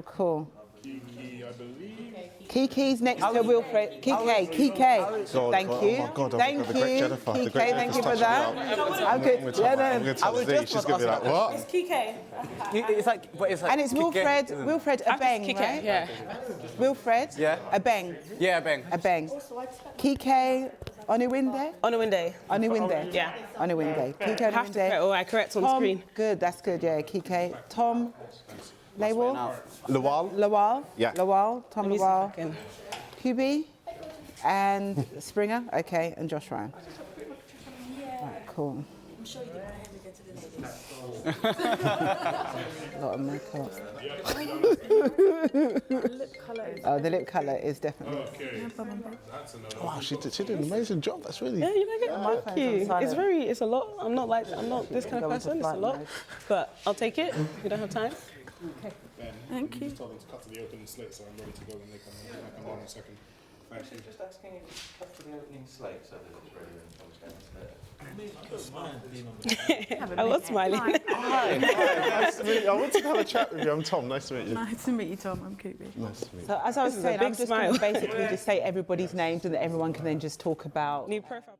Cool. Kike, I believe. Kiki's next to Wilfrid. Kike. Oh Thank you. my God, Thank the great you. Jennifer. The Kike, great thank you for Jennifer's that. touching I'm good. Yeah, no. I'm going to tell Z. She's going to be like, what? It's Kike. It's like, And it's Wilfrid Obeng, Kike, right? yeah. Wilfrid Obeng. Yeah, Bang. Obeng. Kike Oniwinde? Oniwinde. Yeah. Oniwinde. Kike Have to correct, Oniwinde. I correct on Tom, screen. good, that's good, yeah. Kike. Tom Lawal? Lawal? Yeah. Lawal. Tom Let me see if I Lawal. can- Kubi and Springer. Okay, and Josh Ryan. Right, cool. I'm sure you did my hair again to the ladies. A lot of makeup. Lip colour is Oh, the lip colour is definitely. Okay. That's another Wow, she did an amazing job. That's really... Yeah, you like it? My Thank phone's you. on silent. It's a lot. I'm not this kind of Go into person. It's a flight lot. mode. But I'll take it. You don't have time. Thank you. Just told them to cut to the opening slate, so I'm ready to go when they come down in a second. Thank you. Just asking you to cut to the opening slate so that it's ready when Tom's going to I was smiling. Hi, nice to meet you. I wanted to have a chat with you. I'm Tom. Nice to meet you. Nice to meet you, Tom. I'm Kubi. Nice to meet you. So as I was This is a saying, big I'm just going to smile. basically just say everybody's names and that everyone can then just talk about. New profile.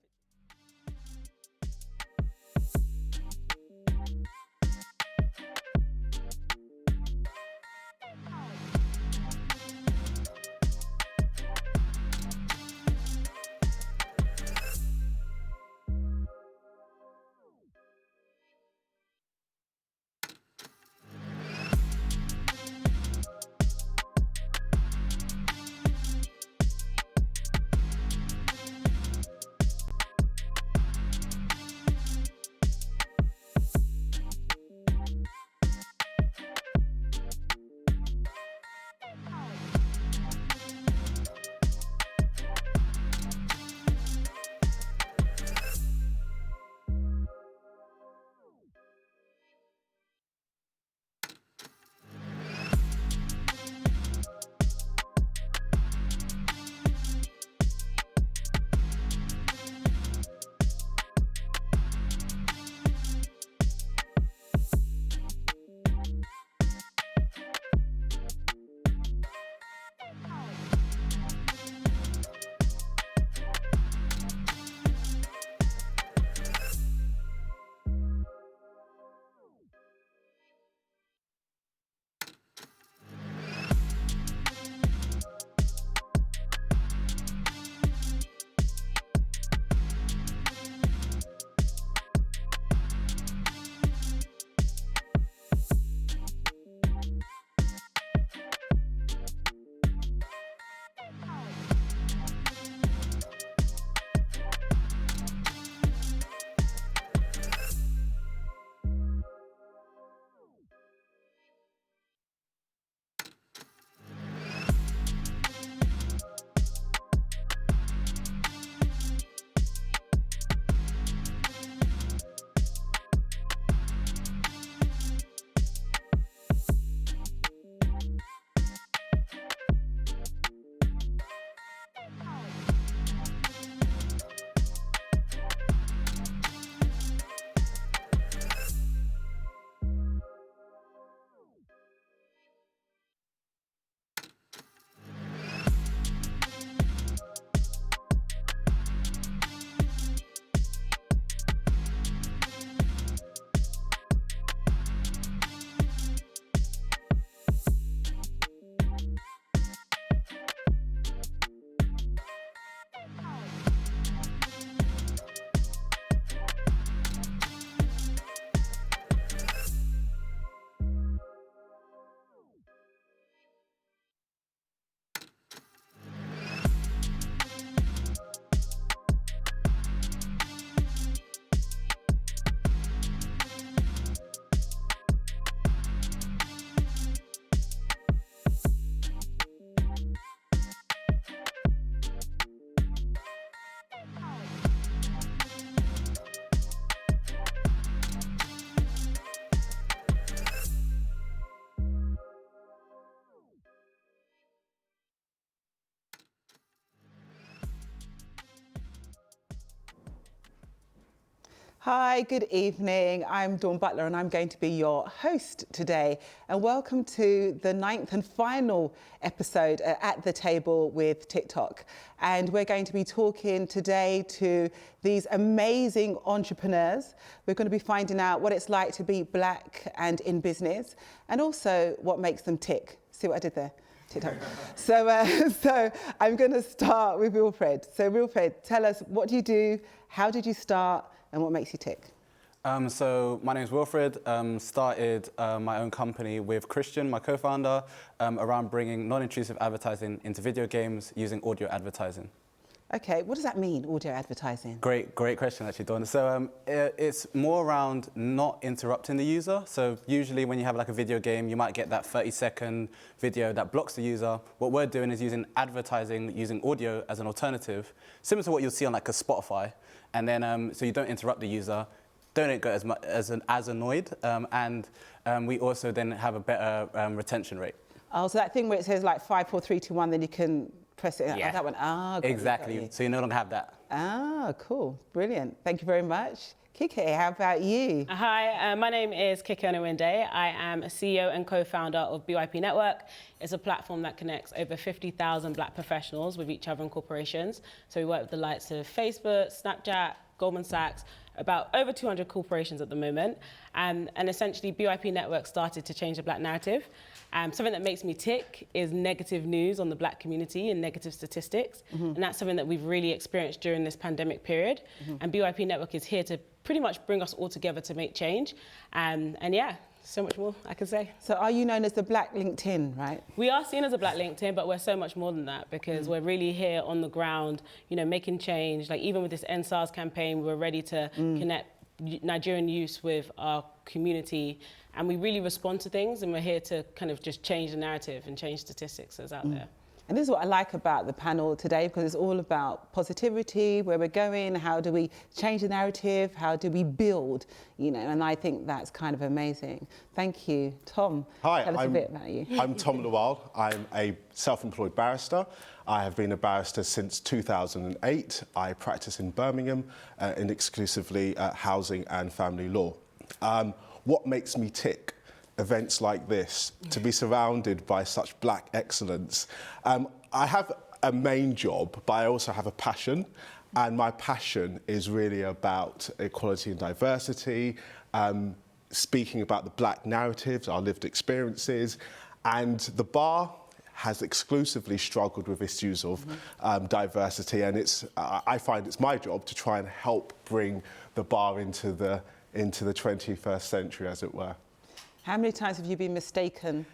Hi, good evening. I'm Dawn Butler and I'm going to be your host today. And welcome to the 9th and final episode at the table with TikTok. And we're going to be talking today to these amazing entrepreneurs. We're going to be finding out what it's like to be black and in business, and also what makes them tick. See what I did there? TikTok. So I'm going to start with Wilfrid. So Wilfrid, tell us, what do you do? How did you start? And what makes you tick? So my name is Wilfrid. Started my own company with Christian, my co-founder, around bringing non-intrusive advertising into video games using audio advertising. Okay, what does that mean, audio advertising? Great question, actually, Dawn. So it's more around not interrupting the user. So usually when you have like a video game, you might get that 30-second video that blocks the user. What we're doing is using advertising, using audio as an alternative, similar to what you'll see on like a Spotify. And then, so you don't interrupt the user, don't get as annoyed, and we also then have a better retention rate. Oh, so that thing where it says like 5, 4, 3, 2, 1, then you can press it. Yeah. Oh, that one. Ah, got exactly. you. So you no longer have that. Ah, cool, brilliant. Thank you very much. Kike, how about you? Hi, my name is Kike Oniwinde. I am a CEO and co-founder of BYP Network. It's a platform that connects over 50,000 black professionals with each other in corporations. So we work with the likes of Facebook, Snapchat, Goldman Sachs, about over 200 corporations at the moment. And essentially, BYP Network started to change the black narrative. Something that makes me tick is negative news on the black community and negative statistics. And that's something that we've really experienced during this pandemic period. And BYP Network is here to pretty much bring us all together to make change. And yeah, so much more I can say. So are you known as the Black LinkedIn, right? We are seen as a black LinkedIn, but we're so much more than that, because we're really here on the ground, you know, making change. Like even with this End SARS campaign, we're ready to connect Nigerian youth with our community, and we really respond to things, and we're here to kind of just change the narrative and change statistics that's out there. And this is what I like about the panel today, because it's all about positivity, where we're going, how do we change the narrative, how do we build, you know, and I think that's kind of amazing. Thank you. Tom, Hi, tell us a bit about you. I'm Tom Lawal. I'm a self-employed barrister. I have been a barrister since 2008. I practice in Birmingham in exclusively housing and family law. What makes me tick? Events like this, to be surrounded by such black excellence. I have a main job, but I also have a passion, and my passion is really about equality and diversity, speaking about the black narratives, our lived experiences, and the bar has exclusively struggled with issues of diversity, and I find it's my job to try and help bring the bar into the 21st century, as it were. How many times have you been mistaken?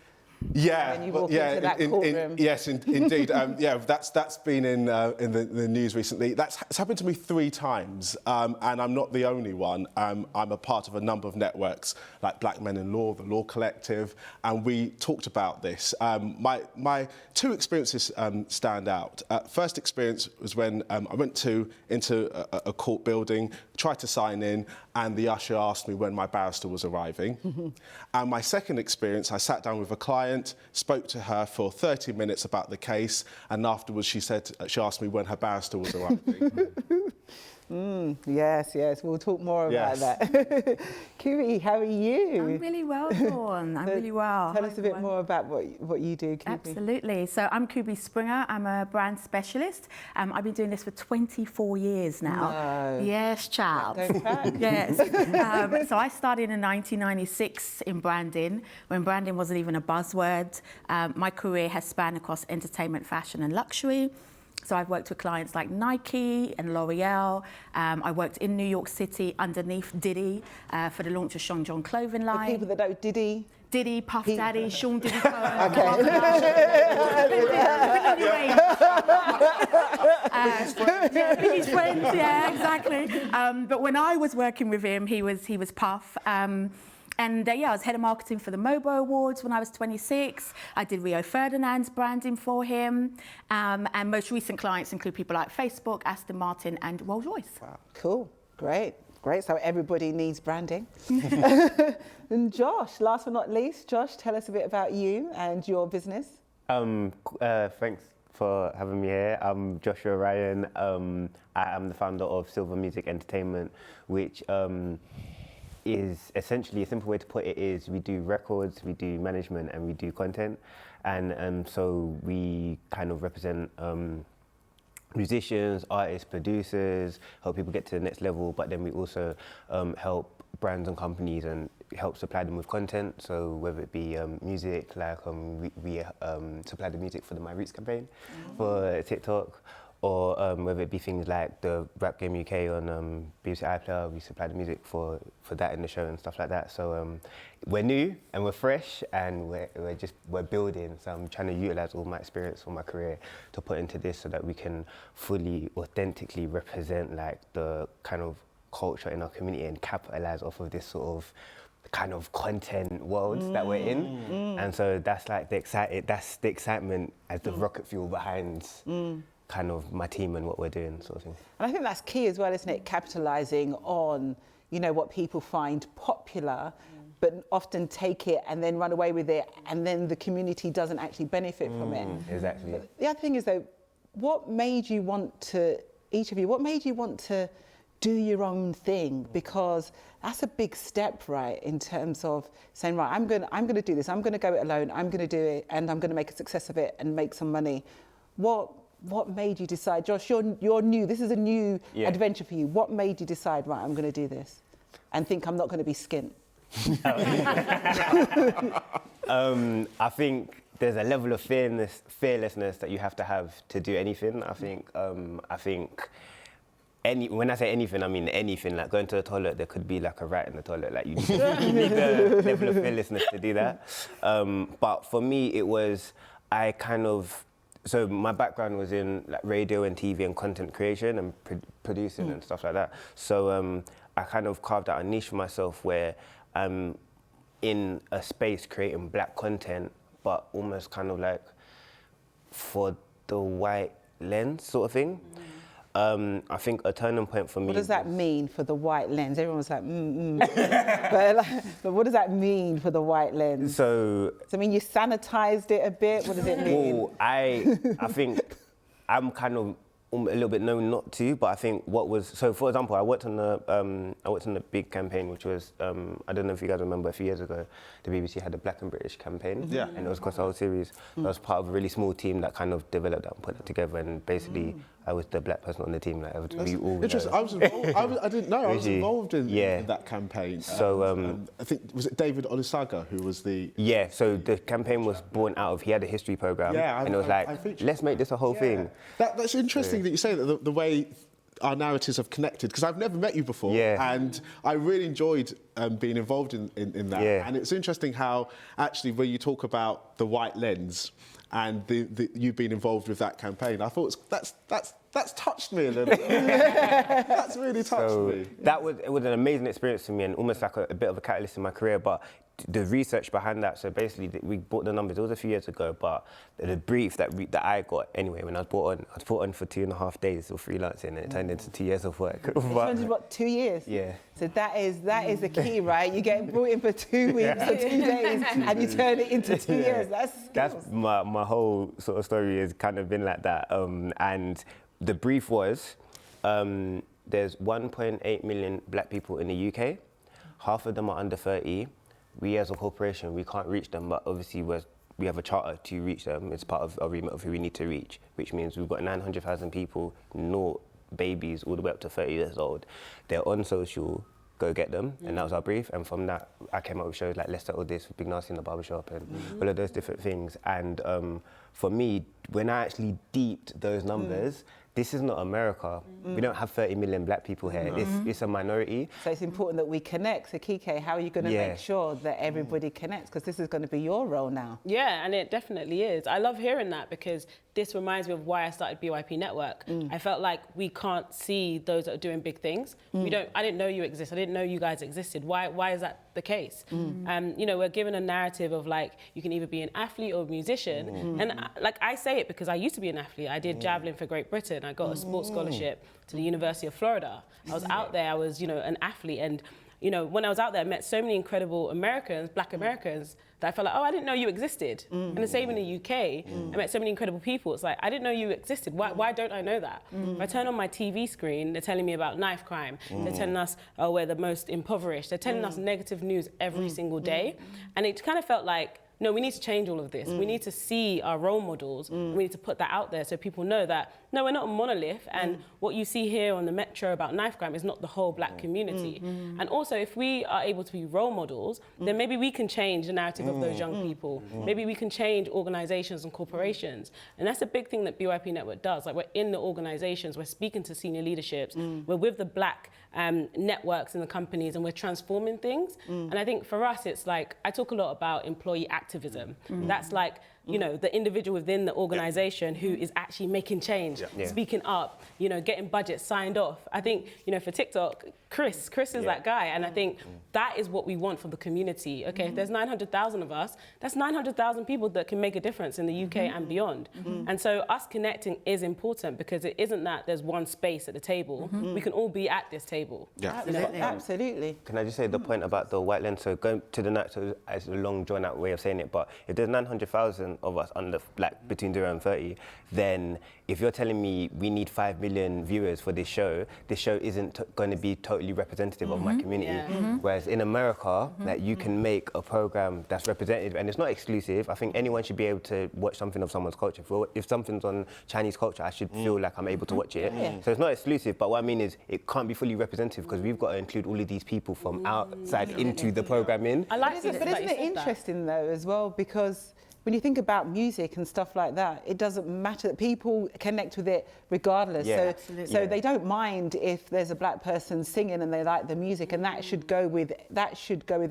Yeah, when you walk into that courtroom? Yes, indeed. Yeah, that's been in the news recently. It's happened to me 3 times, and I'm not the only one. I'm a part of a number of networks like Black Men in Law, the Law Collective, and we talked about this. My 2 experiences stand out. First experience was when I went into a court building, tried to sign in, and the usher asked me when my barrister was arriving. And my second experience, I sat down with a client, spoke to her for 30 minutes about the case, and afterwards she asked me when her barrister was arriving. Yes, we'll talk more about that. Kubi, how are you? I'm really well, Dawn. I'm really well. Tell us a bit more about what you do, Kubi. Absolutely. So I'm Kubi Springer. I'm a brand specialist. I've been doing this for 24 years now. No. Yes, child. Go back. Yes. So I started in 1996 in branding, when branding wasn't even a buzzword. My career has spanned across entertainment, fashion and luxury. So I've worked with clients like Nike and L'Oreal. I worked in New York City underneath Diddy for the launch of Sean John clothing line. The people that know Diddy, Puff Daddy, Sean Diddy Cohen. Biggie's friends, yeah, exactly. But when I was working with him, he was Puff. And I was head of marketing for the MOBO Awards when I was 26. I did Rio Ferdinand's branding for him. And most recent clients include people like Facebook, Aston Martin, and Rolls-Royce. Wow. Cool, great. So everybody needs branding. And Josh, last but not least, Josh, tell us a bit about you and your business. Thanks, for having me here. I'm Joshua Ryan. I am the founder of Silver Music Entertainment, which is essentially, a simple way to put it is we do records, we do management, and we do content. And so we kind of represent musicians, artists, producers, help people get to the next level, but then we also help brands and companies and help supply them with content. So whether it be music, like we supply the music for the My Roots campaign for TikTok, or whether it be things like the Rap Game UK on BBC iPlayer, we supply the music for that in the show and stuff like that. So we're new and we're fresh and we're building. So I'm trying to utilize all my experience, all my career to put into this so that we can fully, authentically represent like the kind of culture in our community and capitalize off of this sort of kind of content world that we're in. And so that's like the excitement as the rocket fuel behind kind of my team and what we're doing, sort of thing. And I think that's key as well, isn't it? Capitalising on, you know, what people find popular, but often take it and then run away with it, and then the community doesn't actually benefit from it. Exactly. But the other thing is though, what made you want to do your own thing? Because that's a big step, right, in terms of saying, right, I'm going to do this, I'm going to go it alone, I'm going to do it, and I'm going to make a success of it and make some money. What made you decide, Josh, you're new, this is a new adventure for you. What made you decide, right, I'm going to do this and think I'm not going to be skint? I think there's a level of fearlessness that you have to do anything. I think when I say anything, I mean anything. Like going to the toilet, there could be like a rat in the toilet. Like you need a level of fearlessness to do that. But for me, it was, so my background was in like radio and TV and content creation and producing and stuff like that. So I kind of carved out a niche for myself where I'm in a space creating black content, but almost kind of like for the white lens sort of thing. I think a turning point for me. What does that mean for the white lens? Everyone's like, but what does that mean for the white lens? So I mean, you sanitized it a bit. What does it mean? Well, I think I'm kind of a little bit known not to, but I think so for example, I worked on the big campaign, which was, I don't know if you guys remember, a few years ago, the BBC had a Black and British campaign, and it was across the whole series. I was part of a really small team that kind of developed that and put it together, and basically I was the black person on the team. Like, interesting. I was involved. I didn't know. I was involved in that campaign. So I think, was it David Olusoga who was the? Yeah. So the campaign was born out of, he had a history program, and it was let's make this a whole thing. That's interesting that you say that the way our narratives have connected, because I've never met you before, and I really enjoyed being involved in that. And it's interesting how actually when you talk about the white lens and you being involved with that campaign, I thought that's touched me a little bit. That's really touched me. It was an amazing experience for me and almost like a bit of a catalyst in my career. But the research behind that, so basically we brought the numbers, it was a few years ago, but the brief that I got anyway when I was brought on for 2.5 days of freelancing, and it turned into 2 years of work. It turned into what, 2 years? Yeah. So that is the key, right? You get brought in for 2 weeks or 2 days and you turn it into 2 years. That's my whole sort of story has kind of been like that. And the brief was, there's 1.8 million black people in the UK. Half of them are under 30. We as a corporation, we can't reach them, but obviously we have a charter to reach them. It's part of our remit of who we need to reach, which means we've got 900,000 people, no babies, all the way up to 30 years old. They're on social, go get them, and that was our brief. And from that, I came up with shows like Let's Settle This, Big Nasty in the Barbershop, and all of those different things. And for me, when I actually deeped those numbers, this is not America. We don't have 30 million black people here. It's a minority. So it's important that we connect. So Kike, how are you going to make sure that everybody connects? Because this is going to be your role now. Yeah, and it definitely is. I love hearing that because this reminds me of why I started BYP Network. I felt like we can't see those that are doing big things. I didn't know you exist. I didn't know you guys existed. Why is that the case? You know, we're given a narrative of like, you can either be an athlete or a musician. And I say it because I used to be an athlete. I did javelin for Great Britain. I got a sports scholarship to the University of Florida. I was out there, I was, you know, an athlete, and you know, when I was out there, I met so many incredible Americans, Black Americans, that I felt like, oh, I didn't know you existed. And the same in the UK, I met so many incredible people. It's like, I didn't know you existed. Why don't I know that? If I turn on my TV screen, they're telling me about knife crime. They're telling us, oh, we're the most impoverished. They're telling us negative news every single day. And it kind of felt like, no, we need to change all of this. We need to see our role models. We need to put that out there so people know that, no, we're not a monolith. And what you see here on the Metro about knife crime is not the whole Black community. And also, if we are able to be role models, then maybe we can change the narrative of those young people. Maybe we can change organizations and corporations. And that's a big thing that BYP Network does. Like, we're in the organizations, we're speaking to senior leaderships, we're with the Black networks in the companies, and we're transforming things. And I think for us, it's like, I talk a lot about employee activism. That's like, you know, the individual within the organization who is actually making change, speaking up, you know, getting budgets signed off. I think, you know, for TikTok, Chris is that guy. And I think that is what we want for the community. Okay, if there's 900,000 of us, that's 900,000 people that can make a difference in the UK and beyond. And so us connecting is important, because it isn't that there's one space at the table. We can all be at this table. Absolutely. Can I just say the point about the white lens? So going to the night, so it's a long drawn out way of saying it, but if there's 900,000 of us under, like, between 0 and 30, then if you're telling me we need 5 million viewers for this show isn't going to be totally representative of my community. Whereas in America, like, you can make a program that's representative, and it's not exclusive. I think anyone should be able to watch something of someone's culture. If something's on Chinese culture, I should feel like I'm able to watch it. So it's not exclusive, but what I mean is it can't be fully representative, because we've got to include all of these people from outside into the programming. I like But isn't it interesting though as well, because when you think about music and stuff like that, it doesn't matter. People connect with it regardless. So they don't mind if there's a Black person singing and they like the music, and that should go with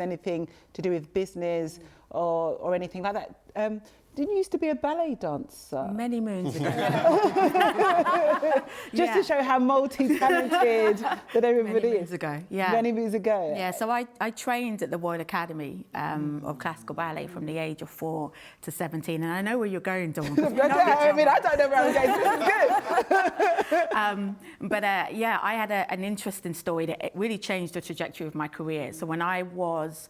anything to do with business or anything like that. Didn't you used to be a ballet dancer? Many moons ago. Just to show how multi-talented that everybody Many is. moons ago, yeah. Many moons ago. Yeah, so I trained at the Royal Academy of Classical Ballet from the age of 4 to 17, and I know where you're going, Dawn. I mean, I don't know where I'm going. But yeah, I had an interesting story that really changed the trajectory of my career. So when I was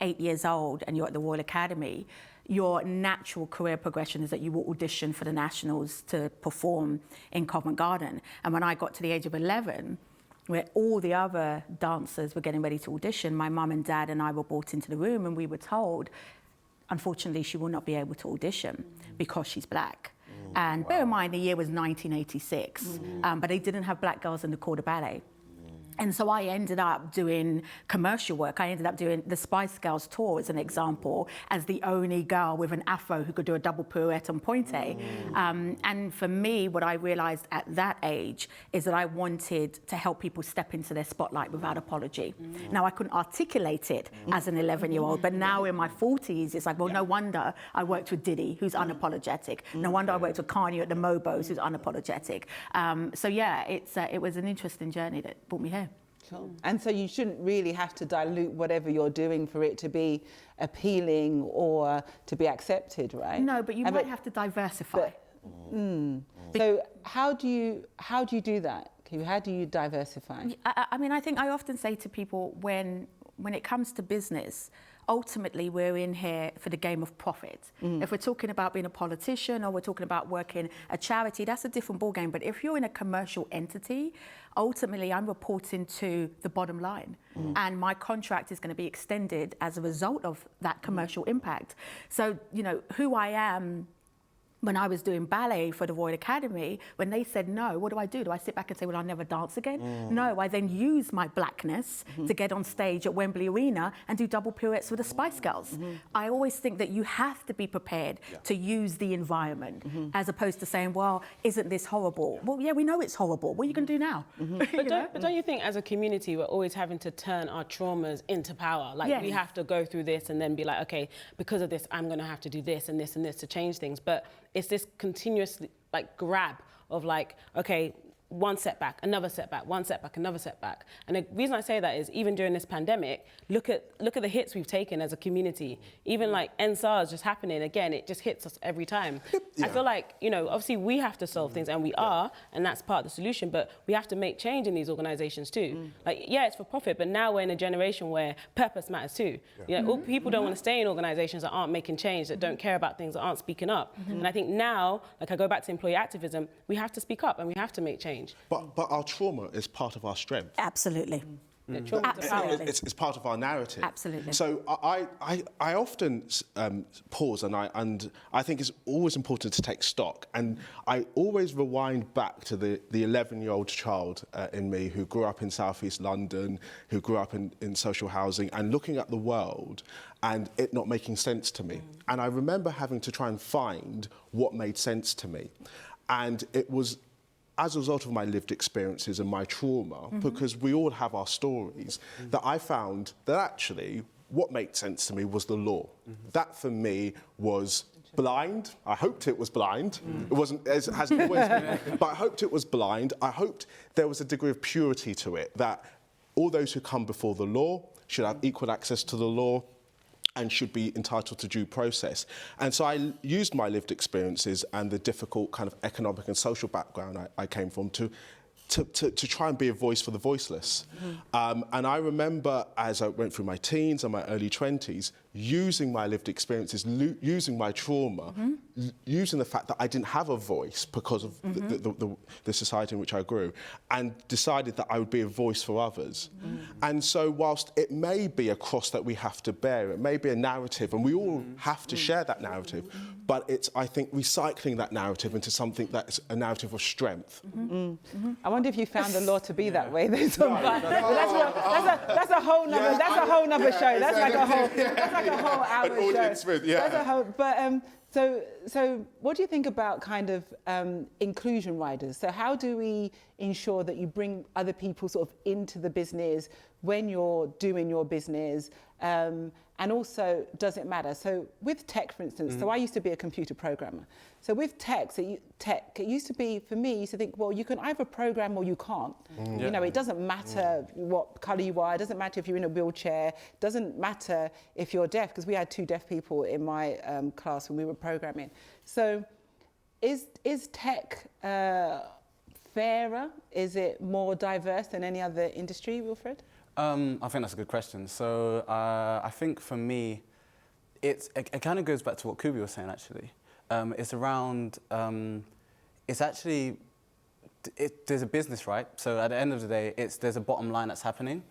8 years old and you're at the Royal Academy, your natural career progression is that you will audition for the Nationals to perform in Covent Garden. And when I got to the age of 11, where all the other dancers were getting ready to audition, my mum and dad and I were brought into the room, and we were told, unfortunately, she will not be able to audition because she's Black. And bear in mind, the year was 1986, but they didn't have Black girls in the corps de ballet. And so I ended up doing commercial work. I ended up doing the Spice Girls tour, as an example, as the only girl with an afro who could do a double pirouette on pointe. And for me, what I realized at that age is that I wanted to help people step into their spotlight without apology. Now, I couldn't articulate it as an 11-year-old, but now in my 40s, it's like, well, no wonder I worked with Diddy, who's unapologetic. No wonder I worked with Kanye at the Mobos, who's unapologetic. So yeah, it was an interesting journey that brought me here. Cool. And so you shouldn't really have to dilute whatever you're doing for it to be appealing or to be accepted, right? No, but you might have to diversify. So how do you do that? How do you diversify? I mean, I think I often say to people, when it comes to business, ultimately we're in here for the game of profit. If we're talking about being a politician or we're talking about working a charity, that's a different ballgame. But if you're in a commercial entity, ultimately I'm reporting to the bottom line. And my contract is going to be extended as a result of that commercial impact. So, you know, who I am when I was doing ballet for the Royal Academy, when they said no, what do? Do I sit back and say, well, I'll never dance again? No, I then use my Blackness to get on stage at Wembley Arena and do double pirouettes with the Spice Girls. I always think that you have to be prepared to use the environment, as opposed to saying, well, isn't this horrible? Well, yeah, we know it's horrible. What are you going to do now? But don't you think as a community, we're always having to turn our traumas into power? Like, we have to go through this and then be like, okay, because of this, I'm going to have to do this and this and this to change things. But it's this continuous like grab of like, okay, one setback, another setback, one setback, another setback. And the reason I say that is even during this pandemic, look at the hits we've taken as a community. Even like NSARS just happening again, it just hits us every time. I feel like, you know, obviously we have to solve things, and we are, and that's part of the solution, but we have to make change in these organizations too. Like, yeah, it's for profit, but now we're in a generation where purpose matters too. You know, all people don't want to stay in organizations that aren't making change, that don't care about things, that aren't speaking up. And I think now, like I go back to employee activism, we have to speak up and we have to make change. But our trauma is part of our strength. Absolutely. Absolutely. It's part of our narrative. Absolutely. So I often pause, and I think it's always important to take stock. And I always rewind back to the 11-year-old child in me who grew up in Southeast London, who grew up in social housing, and looking at the world and it not making sense to me. And I remember having to try and find what made sense to me. And it was as a result of my lived experiences and my trauma, because we all have our stories, that I found that actually what made sense to me was the law. That for me was blind. I hoped it was blind. It wasn't, as it hasn't always been, but I hoped it was blind. I hoped there was a degree of purity to it, that all those who come before the law should have equal access to the law and should be entitled to due process. And so I used my lived experiences and the difficult kind of economic and social background I came from to try and be a voice for the voiceless. And I remember as I went through my teens and my early 20s, using my lived experiences, using my trauma, using the fact that I didn't have a voice because of the society in which I grew, and decided that I would be a voice for others. And so whilst it may be a cross that we have to bear, it may be a narrative, and we all have to share that narrative, but it's, I think, recycling that narrative into something that's a narrative of strength. I wonder if you found the law to be that way. That's a whole nother. That's a whole nother show. That's like a whole. That's like a whole hour An audience show. with, yeah. That's a whole. But so what do you think about kind of inclusion riders? So how do we ensure that you bring other people sort of into the business when you're doing your business? And also, does it matter? So with tech, for instance, so I used to be a computer programmer. So with tech, it used to be, for me, I used to think, well, you can either program or you can't. You know, it doesn't matter what colour you are, it doesn't matter if you're in a wheelchair, it doesn't matter if you're deaf, because we had 2 deaf people in my class when we were programming. So is tech fairer? Is it more diverse than any other industry, Wilfrid? I think that's a good question. So I think for me, it kind of goes back to what Kubi was saying, actually. It's around, it's actually, there's a business, right? So at the end of the day, there's a bottom line that's happening.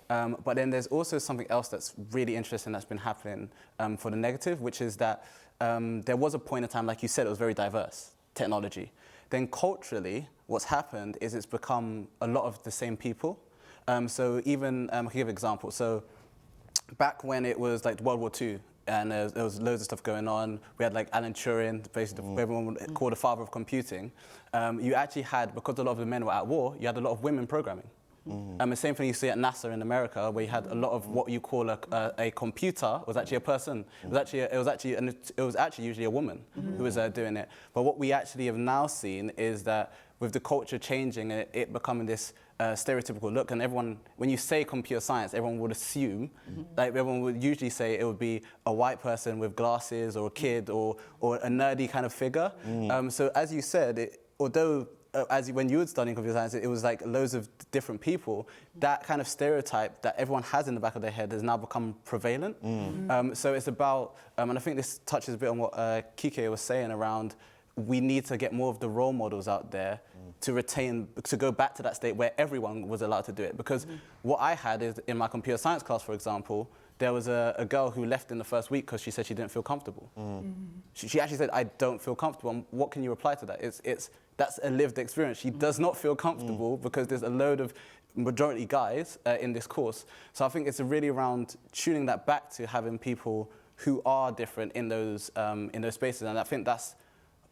But then there's also something else that's really interesting that's been happening for the negative, which is that there was a point in time, like you said, it was very diverse, technology. Then culturally, what's happened is it's become a lot of the same people. So even, I can give an example. So back when it was like World War II, and there was loads of stuff going on, we had like Alan Turing, basically everyone would call the father of computing. You actually had, because a lot of the men were at war, you had a lot of women programming. The same thing you see at NASA in America, where you had a lot of what you call a computer was actually a person. It was actually usually a woman who was doing it. But what we actually have now seen is that with the culture changing, it becoming this stereotypical look, and everyone, when you say computer science, everyone would assume, like everyone would usually say it would be a white person with glasses, or a kid, or a nerdy kind of figure. So as you said, although when you were studying computer science, it was like loads of different people, that kind of stereotype that everyone has in the back of their head has now become prevalent. So it's about, and I think this touches a bit on what Kike was saying around, we need to get more of the role models out there to go back to that state where everyone was allowed to do it. Because what I had is, in my computer science class, for example, there was a girl who left in the first week because she said she didn't feel comfortable. She actually said, I don't feel comfortable. And what can you reply to that? That's a lived experience. She does not feel comfortable because there's a load of majority guys in this course. So I think it's really around tuning that back to having people who are different in those spaces. And I think that's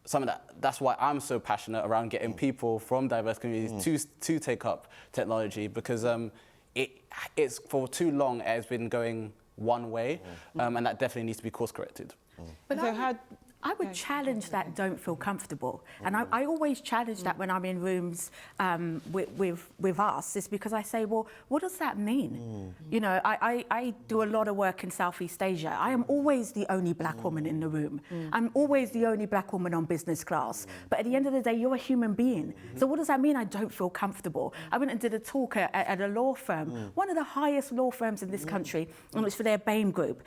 something that's why I'm so passionate around getting people from diverse communities to take up technology, because it's for too long it's been going one way, and that definitely needs to be course corrected. But so I would challenge that don't feel comfortable. And I always challenge that when I'm in rooms with us, is because I say, well, what does that mean? You know, I do a lot of work in Southeast Asia. I am always the only black woman in the room. I'm always the only black woman on business class. But at the end of the day, you're a human being. So what does that mean? I don't feel comfortable. I went and did a talk at a law firm, one of the highest law firms in this country, and it was for their BAME group.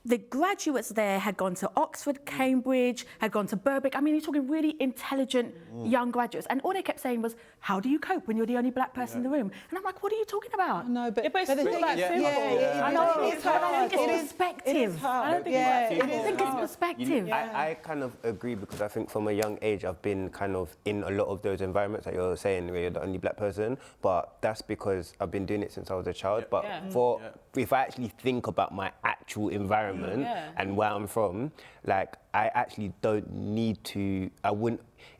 The graduates there had gone to Oxford, Cambridge, had gone to Birkbeck. I mean, you're talking really intelligent young graduates. And all they kept saying was, how do you cope when you're the only black person in the room? And I'm like, what are you talking about? No, but it's the thing like is, I know, it's hard. I think it's perspective. It is hard. I don't think I think it's perspective. I kind of agree, because I think from a young age I've been kind of in a lot of those environments that you're saying, where you're the only black person, but that's because I've been doing it since I was a child. But if I actually think about my actual environment and where I'm from, like, I actually don't need to,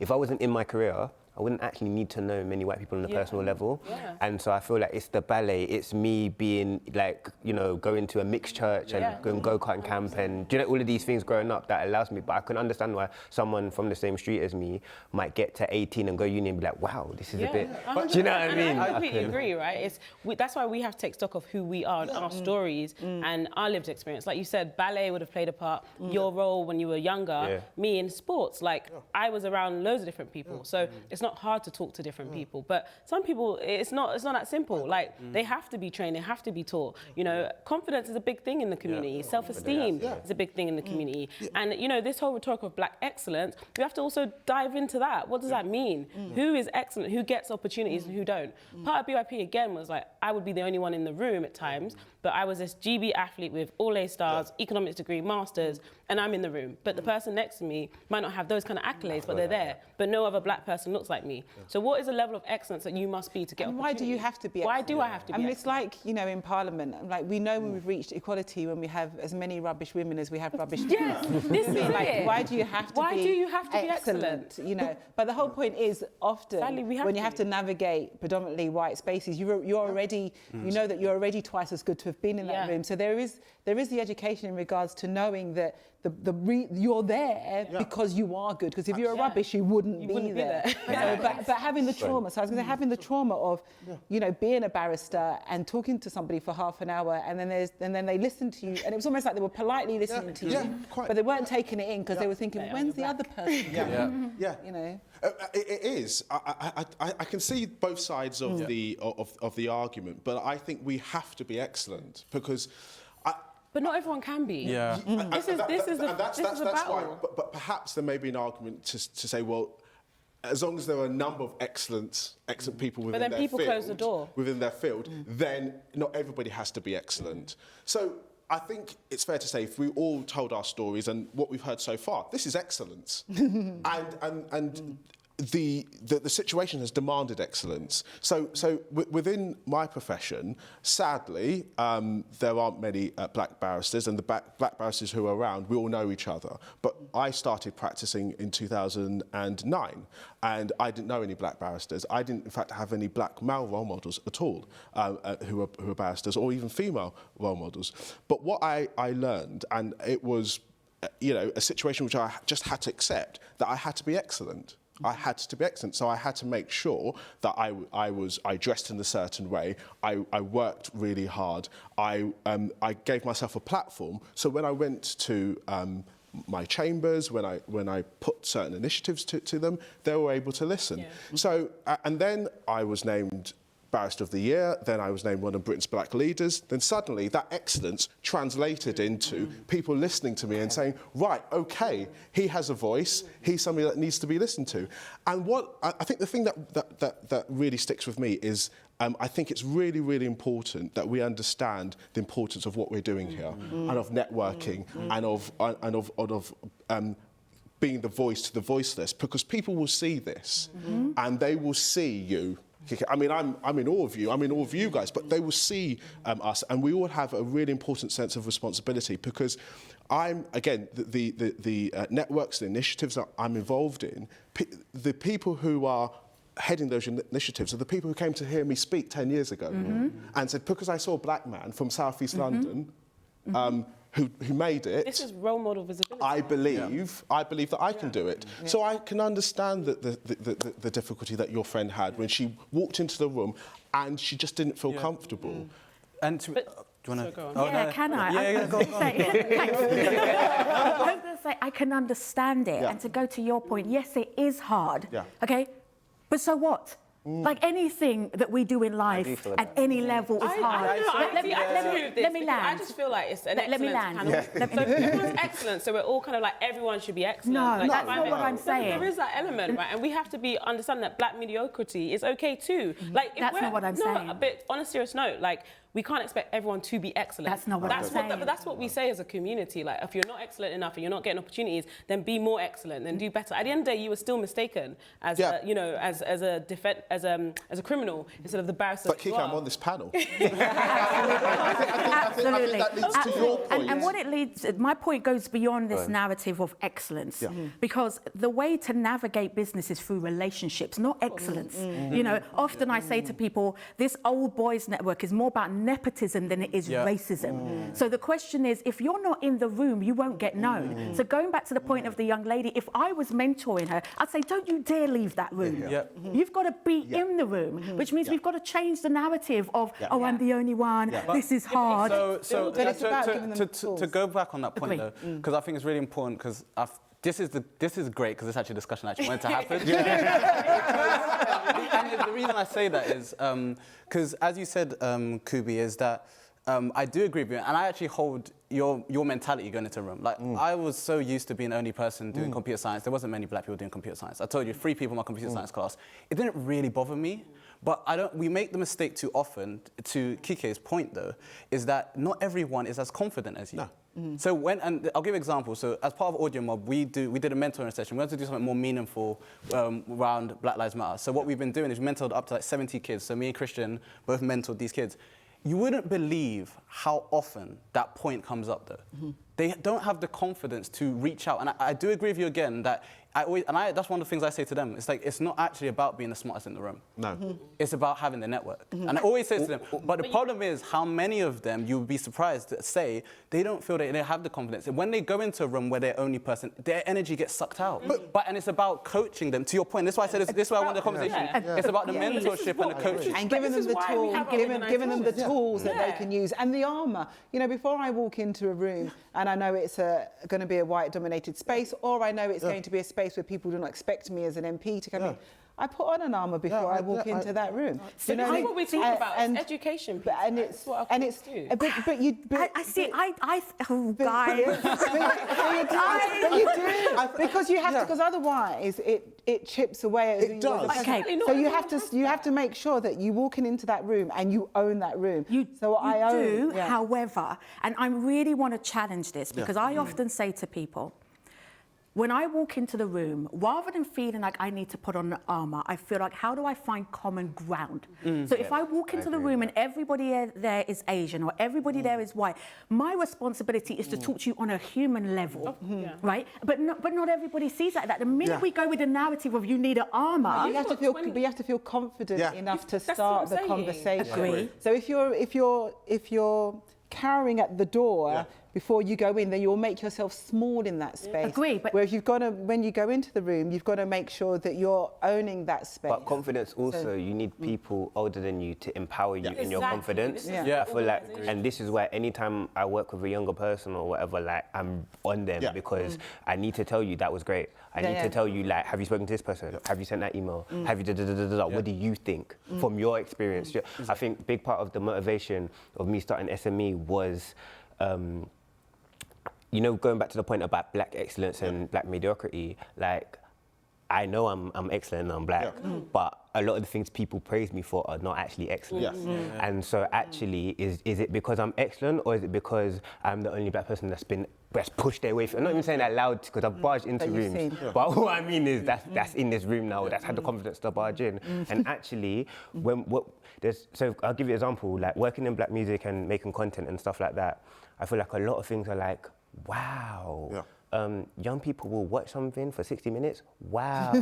if I wasn't in my career, I wouldn't actually need to know many white people on a personal level. And so I feel like it's the ballet, it's me being like, you know, going to a mixed church and going go-karting camp and, you know, all of these things growing up that allows me. But I can understand why someone from the same street as me might get to 18 and go uni and be like, wow, this is a bit, do you know what I mean? I completely agree, right? That's why we have to take stock of who we are and our stories and our lived experience. Like you said, ballet would have played a part, your role when you were younger, me in sports. Like, I was around loads of different people. So it's not hard to talk to different people, but some people it's not that simple. Like, they have to be trained, they have to be taught. You know, confidence is a big thing in the community. Self-esteem is a big thing in the community. And you know, this whole rhetoric of black excellence, we have to also dive into that. What does that mean? Who is excellent? Who gets opportunities and who don't? Part of BYP again was like, I would be the only one in the room at times, but I was this GB athlete with all A stars, economics degree, masters, and I'm in the room. But the person next to me might not have those kind of accolades, but they're there. But no other black person looks like me. So what is the level of excellence that you must be to get opportunities? Why do you have to be Why excellent? do I have to be I mean, excellent? it's like, you know, in Parliament, like, we know when we've reached equality when we have as many rubbish women as we have rubbish men. Yes, this is like, it. why do you have to be excellent? You know, but the whole point is often when you have to navigate predominantly white spaces, you're already, you know that you're already twice as good to have been in that room. So there is the education in regards to knowing that you're there because you are good. Because if you're a rubbish, you wouldn't be there. But having the trauma, so I was going to say, having the trauma of, you know, being a barrister and talking to somebody for half an hour, and then they listen to you, and it was almost like they were politely listening to you, but they weren't taking it in because they were thinking, when's the other person? You know, it is. I can see both sides of the argument, but I think we have to be excellent because. But not everyone can be. This is a battle. But perhaps there may be an argument to say, well, as long as there are a number of excellent people within their field, people close the door. Within their field, then not everybody has to be excellent. So I think it's fair to say, if we all told our stories and what we've heard so far, this is excellence, and the situation has demanded excellence. So within my profession, sadly, there aren't many black barristers, and the black barristers who are around, we all know each other. But I started practicing in 2009, and I didn't know any black barristers. I didn't, in fact, have any black male role models at all who are barristers, or even female role models. But what I learned, and it was, you know, a situation which I just had to accept, that I had to be excellent. I had to be excellent, so I had to make sure that I dressed in a certain way. I worked really hard. I gave myself a platform. So when I went to my chambers, when I put certain initiatives to them, they were able to listen. So and then I was named Barrister of the Year, then I was named one of Britain's Black Leaders, then suddenly that excellence translated into people listening to me and saying, right, okay, he has a voice, he's somebody that needs to be listened to. And what I think the thing that really sticks with me is I think it's really, really important that we understand the importance of what we're doing here, and of networking, and of being the voice to the voiceless, because people will see this, and they will see you. I mean, I'm in awe of you. I'm in awe of you guys. But they will see us, and we all have a really important sense of responsibility, because I'm, again, the networks, the initiatives that I'm involved in, the people who are heading those initiatives are the people who came to hear me speak 10 years ago and said, because I saw a black man from South East London who made it. This is role model visibility. I believe that I can do it. So I can understand the difficulty that your friend had when she walked into the room and she just didn't feel comfortable. And do you want to go on. Oh, Yeah, no. can I? Yeah, go on. I was going to say, I can understand it. Yeah. And to go to your point, yes, it is hard. Yeah. Okay? But so what? Like anything that we do in life feel at any level is hard. Let me land. I just feel like it's an Let me excellence land. panel. So everyone's excellent, so we're all kind of like, everyone should be excellent. No, like, that's not what I'm saying. There is that element, right? And we have to understand that black mediocrity is okay too. Like, if That's not what I'm saying. No, but on a serious note, like, we can't expect everyone to be excellent. That's not what I'm saying. That's what we say as a community. Like, if you're not excellent enough and you're not getting opportunities, then be more excellent, then do better. At the end of the day, you were still mistaken as a criminal instead of the barrister. But Kike, I'm on this panel. Absolutely. that leads to your point. And what it leads, my point goes beyond this narrative of excellence, because the way to navigate business is through relationships, not excellence. You know, often I say to people, this old boys network is more about nepotism than it is racism. So the question is, if you're not in the room, you won't get known. So going back to the point of the young lady, if I was mentoring her, I'd say, don't you dare leave that room. You've got to be in the room, which means we've got to change the narrative of, oh, I'm the only one, this is hard. So it's about giving them tools. to go back on that point, though, because I think it's really important, because this is great, because it's actually a discussion I actually wanted to happen. And the reason I say that is because, as you said, Kubi, is that I do agree with you, and I actually hold your mentality going into a room. Like, I was so used to being the only person doing computer science. There wasn't many black people doing computer science. I told you, 3 people in my computer science class. It didn't really bother me. But we make the mistake too often, to Kike's point though, is that not everyone is as confident as you. No. So and I'll give an example. So as part of Audio-Mob, we did a mentoring session. We wanted to do something more meaningful around Black Lives Matter. So what we've been doing is we mentored up to like 70 kids. So me and Christian both mentored these kids. You wouldn't believe how often that point comes up though. They don't have the confidence to reach out. And I do agree with you again that that's one of the things I say to them. It's like, it's not actually about being the smartest in the room. No. It's about having the network. And I always say to them, but the problem is how many of them, you would be surprised to say, they don't feel that they have the confidence. And when they go into a room where they're only person, their energy gets sucked out. And it's about coaching them. To your point, this is why I said this is why I want the conversation. It's about the mentorship and the coaching. And giving them the tools, giving them the tools that they can use, and the armour. You know, before I walk into a room and I know it's going to be a white-dominated space, or I know it's going to be a space where people do not expect me as an MP to come in, I put on an armour before I walk into that room. So you know, that's what we talk about. It's education. But it's what our kids do. I you do because you have to, because otherwise it chips away. It does. Okay. So you have to make sure that you walking into that room and you own that room. However, and I really want to challenge this, because I often say to people, when I walk into the room, rather than feeling like I need to put on the armour, I feel like, how do I find common ground? So if I walk into the room and everybody there is Asian or everybody there is white, my responsibility is to talk to you on a human level, right? But not everybody sees that. The minute we go with the narrative of you need an armour, you have to feel confident enough to start the conversation. Agree. So if you're cowering at the door before you go in, then you'll make yourself small in that space. Agree, but whereas when you go into the room, you've got to make sure that you're owning that space. But confidence also, you need people older than you to empower you in your confidence. I feel like, and this is why anytime I work with a younger person or whatever, like, I'm on them because I need to tell you that was great. I need to tell you, like, have you spoken to this person? Have you sent that email? Have you What do you think from your experience? I think a big part of the motivation of me starting SME was, you know, going back to the point about black excellence and black mediocrity, like, I know I'm excellent and I'm black, but a lot of the things people praise me for are not actually excellent. And so actually, is it because I'm excellent, or is it because I'm the only black person that's pushed their way through? I'm not even saying that loud because I've barged into rooms, but what I mean is that's in this room now, that's had the confidence to barge in. And actually, so I'll give you an example, like working in black music and making content and stuff like that, I feel like a lot of things are like, wow, young people will watch something for 60 minutes. Wow.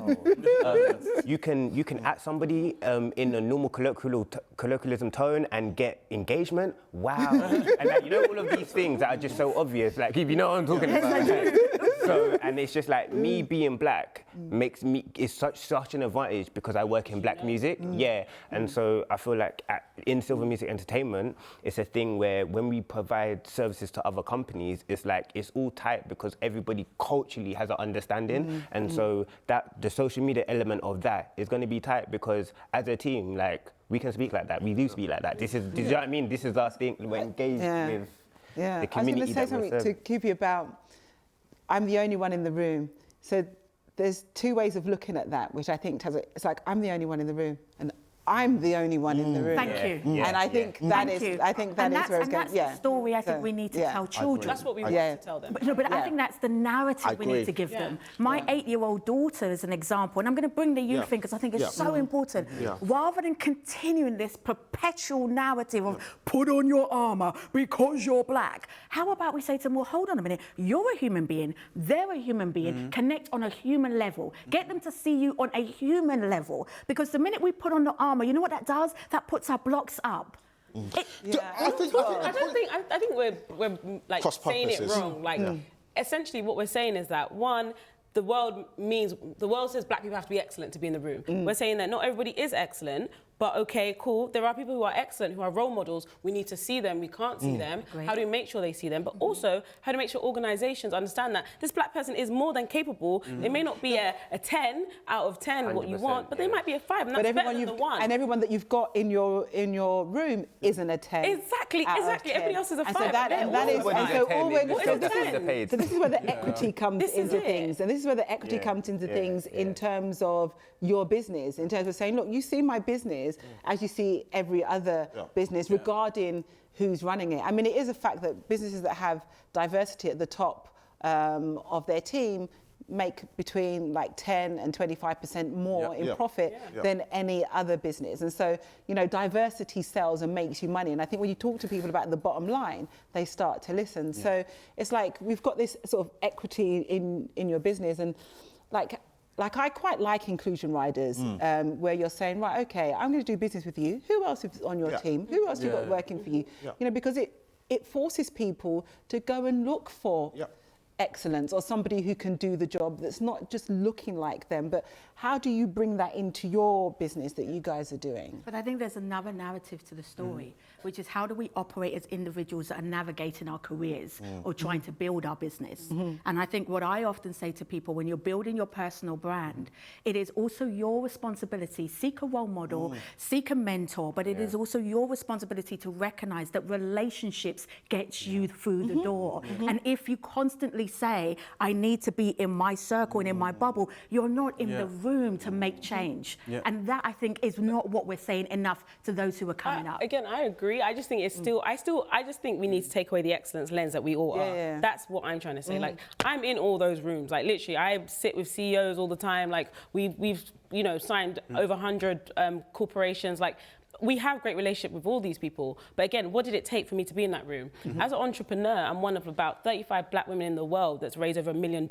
You can at somebody in a normal colloquialism tone and get engagement. Wow. And like, you know, all of these things that are just so obvious. Like, if you know what I'm talking about. Like, so, and it's just like me being black makes me, is such an advantage because I work in black music. Yeah. And so I feel like in Silver Music Entertainment, it's a thing where when we provide services to other companies, it's like, it's all tight because everybody culturally has an understanding. And so that the social media element of that is going to be tight because as a team, like, we can speak like that. We do speak like that. This is, do you know what I mean? This is our thing. We're engaged with the community. I was going to say something to Kubi about, I'm the only one in the room. So there's two ways of looking at that, which I think tells it. It's like, I'm the only one in the room, and I'm the only one in the room. Thank you. And I think that is where it's going. That's the story I think we need to tell children. That's what we want to tell them. But I think that's the narrative we need to give them. My 8-year-old daughter is an example, and I'm going to bring the youth in because I think it's so important. Rather than continuing this perpetual narrative of put on your armour because you're black, how about we say to them, well, hold on a minute, you're a human being, they're a human being, connect on a human level. Get them to see you on a human level, because the minute we put on the armour, you know what that does? That puts our blocks up. I think we're like saying it wrong. Like, essentially what we're saying is that, one, the world says black people have to be excellent to be in the room. We're saying that not everybody is excellent, but okay, cool. There are people who are excellent, who are role models. We need to see them. We can't see them. Great. How do we make sure they see them? But also, how do we make sure organisations understand that this black person is more than capable? They may not be a 10 out of 10 what you want, but they might be a 5, and that's better than the 1. And everyone that you've got in your room isn't a 10. Exactly. Everybody else is a 5. So this is where the equity comes into things, and this is where the equity comes into things in terms of your business, in terms of saying, look, you see my business as you see every other business, regarding who's running it. I mean, it is a fact that businesses that have diversity at the top of their team make between like 10 and 25% more in profit than any other business. And so, you know, diversity sells and makes you money. And I think when you talk to people about the bottom line, they start to listen. So it's like, we've got this sort of equity in your business, and like I quite like inclusion riders, where you're saying, right, okay, I'm going to do business with you. Who else is on your team? Who else you got working for you? You know, because it forces people to go and look for excellence, or somebody who can do the job that's not just looking like them. But how do you bring that into your business that you guys are doing? But I think there's another narrative to the story, which is how do we operate as individuals that are navigating our careers or trying to build our business. And I think what I often say to people, when you're building your personal brand, it is also your responsibility, seek a role model, seek a mentor, but it is also your responsibility to recognize that relationships get you through the door. And if you constantly say, I need to be in my circle and in my bubble, you're not in the room to make change. And that, I think, is not what we're saying enough to those who are coming up. Again, I agree. I just think it's still, I just think we need to take away the excellence lens that we all are. That's what I'm trying to say. Like, I'm in all those rooms. Like, literally, I sit with CEOs all the time. Like, we've you know, signed over 100 corporations. Like, we have a great relationship with all these people. But again, what did it take for me to be in that room? As an entrepreneur, I'm one of about 35 black women in the world that's raised over $1 million.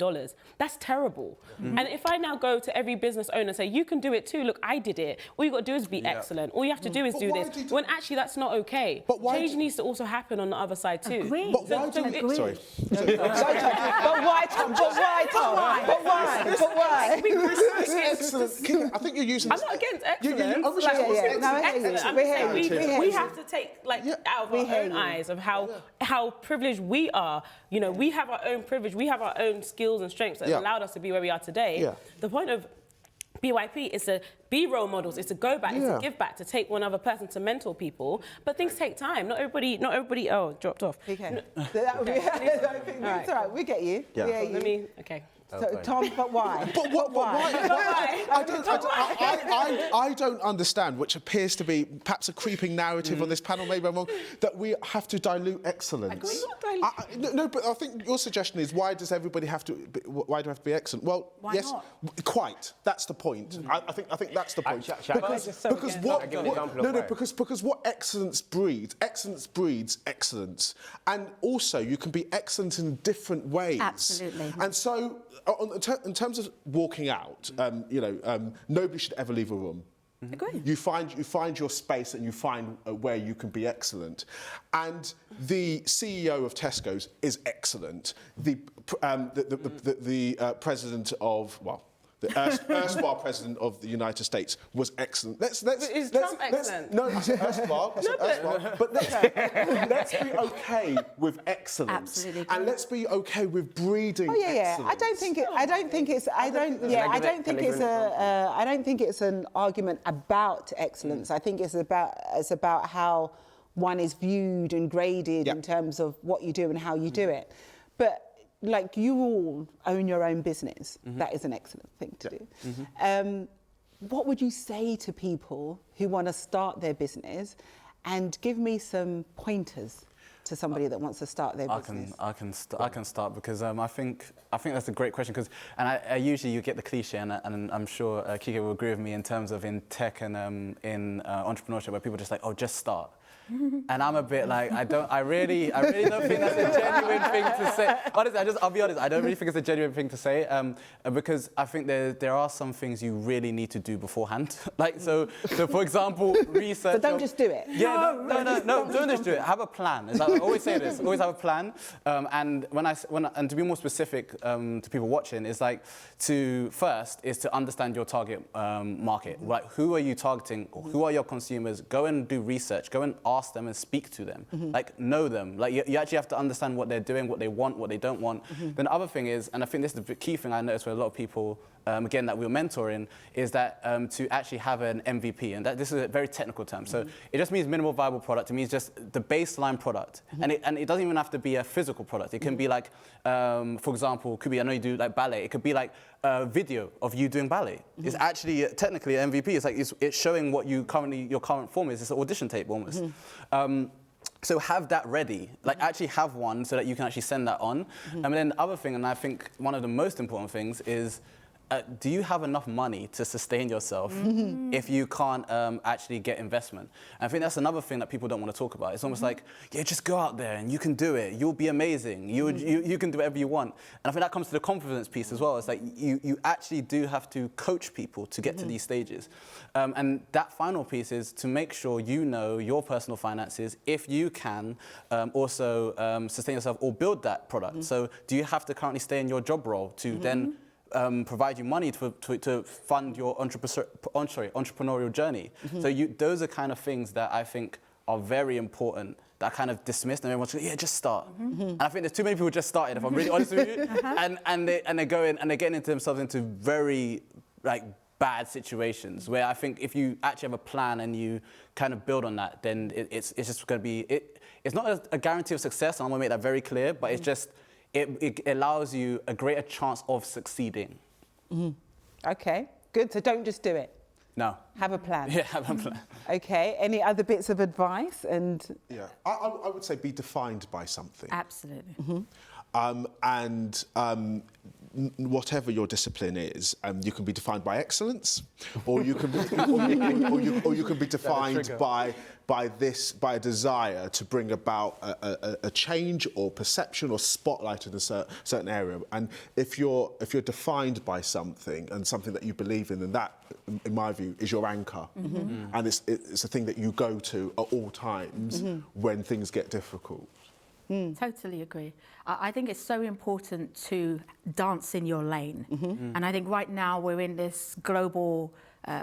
That's terrible. And if I now go to every business owner and say, you can do it too, look, I did it. All you got to do is be excellent. All you have to do is do this. When actually that's not okay. Change needs to also happen on the other side too. But why do you... Sorry. But why, Tom? But why, Tom? But why? But why? I think you're using... I'm not against excellence. We have to take out of our own eyes of how privileged we are. You know, we have our own privilege. We have our own skills and strengths that allowed us to be where we are today. The point of BYP is to be role models, is to go back, is to give back, to take one other person to mentor people. But things take time. Not everybody. Oh, dropped off. Okay. It's all right. We get you. So, Tom, but why? But why? I don't understand, which appears to be perhaps a creeping narrative on this panel, maybe I'm wrong, that we have to dilute excellence. No, but I think your suggestion is why does everybody have to? Why do we have to be excellent? Well, Why yes, not? quite. That's the point. I think that's the point. Because what excellence breeds excellence, and also you can be excellent in different ways. Absolutely. And so, in terms of walking out, nobody should ever leave a room. Agree. You find your space and you find where you can be excellent. And the CEO of Tesco's is excellent. The president of, well, the erstwhile president of the United States was excellent. Is Trump excellent? No, I said erstwhile. But let's be okay with excellence. Absolutely. And let's be okay with breeding excellence. I don't think it's an argument about excellence. I think it's about how one is viewed and graded in terms of what you do and how you do it. But like, you all own your own business. That is an excellent thing to do. What would you say to people who want to start their business, and give me some pointers to somebody that wants to start their business? I can start because I think that's a great question, because I usually you get the cliche, and I'm sure Kike will agree with me in terms of in tech and in entrepreneurship, where people are just like, oh, just start. And I'm a bit like, I really don't think that's a genuine thing to say. Honestly, I'll be honest, I don't really think it's a genuine thing to say, because I think there are some things you really need to do beforehand. Like, so for example, research. But don't just do it. Yeah, no, don't just do it. Have a plan. I always say this. Always have a plan. And and to be more specific to people watching, is like first to understand your target market. Like, who are you targeting? Or who are your consumers? Go and do research. Go and ask them and speak to them. Like, know them. Like, you actually have to understand what they're doing, what they want, what they don't want. Then the other thing is, and I think this is the key thing I noticed with a lot of people, again, that we're mentoring, is that to actually have an MVP, and this is a very technical term. So it just means minimal viable product. It means just the baseline product. And it doesn't even have to be a physical product. It can be like, for example, Kubi, I know you do like ballet. It could be like a video of you doing ballet. It's actually technically an MVP. It's like it's showing what your current form is. It's an audition tape almost. So have that ready, like actually have one so that you can actually send that on. And then the other thing, and I think one of the most important things is, do you have enough money to sustain yourself if you can't actually get investment? And I think that's another thing that people don't want to talk about. It's almost like, yeah, just go out there and you can do it. You'll be amazing. You can do whatever you want. And I think that comes to the confidence piece as well. It's like you actually do have to coach people to get to these stages. And that final piece is to make sure you know your personal finances, if you can also sustain yourself or build that product. So do you have to currently stay in your job role to then provide you money to fund your entrepreneurial journey? So those are kind of things that I think are very important, that are kind of dismissed, and everyone's like, yeah, just start. And I think there's too many people just started, if I'm really honest with you, and they're getting into themselves into very like bad situations, where I think if you actually have a plan and you kind of build on that, then it's just going to be, it's not a guarantee of success, and I'm going to make that very clear, but it's just, it allows you a greater chance of succeeding. Okay, good. So don't just do it. No. Have a plan. Yeah, have a plan. Okay, any other bits of advice? Yeah, I would say be defined by something. Absolutely. Whatever your discipline is, you can be defined by excellence, or you can be, or you can be defined by a desire to bring about a change or perception or spotlight in a certain area. And if you're defined by something and something that you believe in, then that, in my view, is your anchor. And it's a thing that you go to at all times when things get difficult. Totally agree. I think it's so important to dance in your lane. And I think right now we're in this global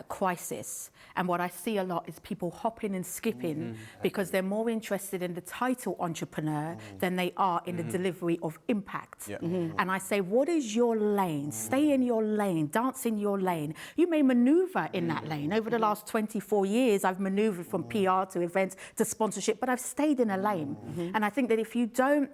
crisis. And what I see a lot is people hopping and skipping because they're more interested in the title entrepreneur than they are in the delivery of impact. And I say, what is your lane? Stay in your lane, dance in your lane. You may maneuver in that lane. Over the last 24 years, I've maneuvered from PR to events to sponsorship, but I've stayed in a lane. And I think that if you don't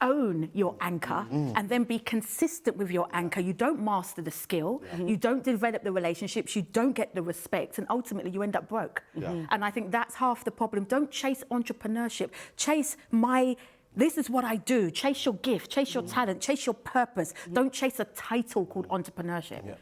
own your anchor and then be consistent with your anchor. You don't master the skill, you don't develop the relationships, you don't get the respect, and ultimately you end up broke. And I think that's half the problem. Don't chase entrepreneurship, chase this is what I do. Chase your gift, chase your talent, chase your purpose. Don't chase a title called entrepreneurship.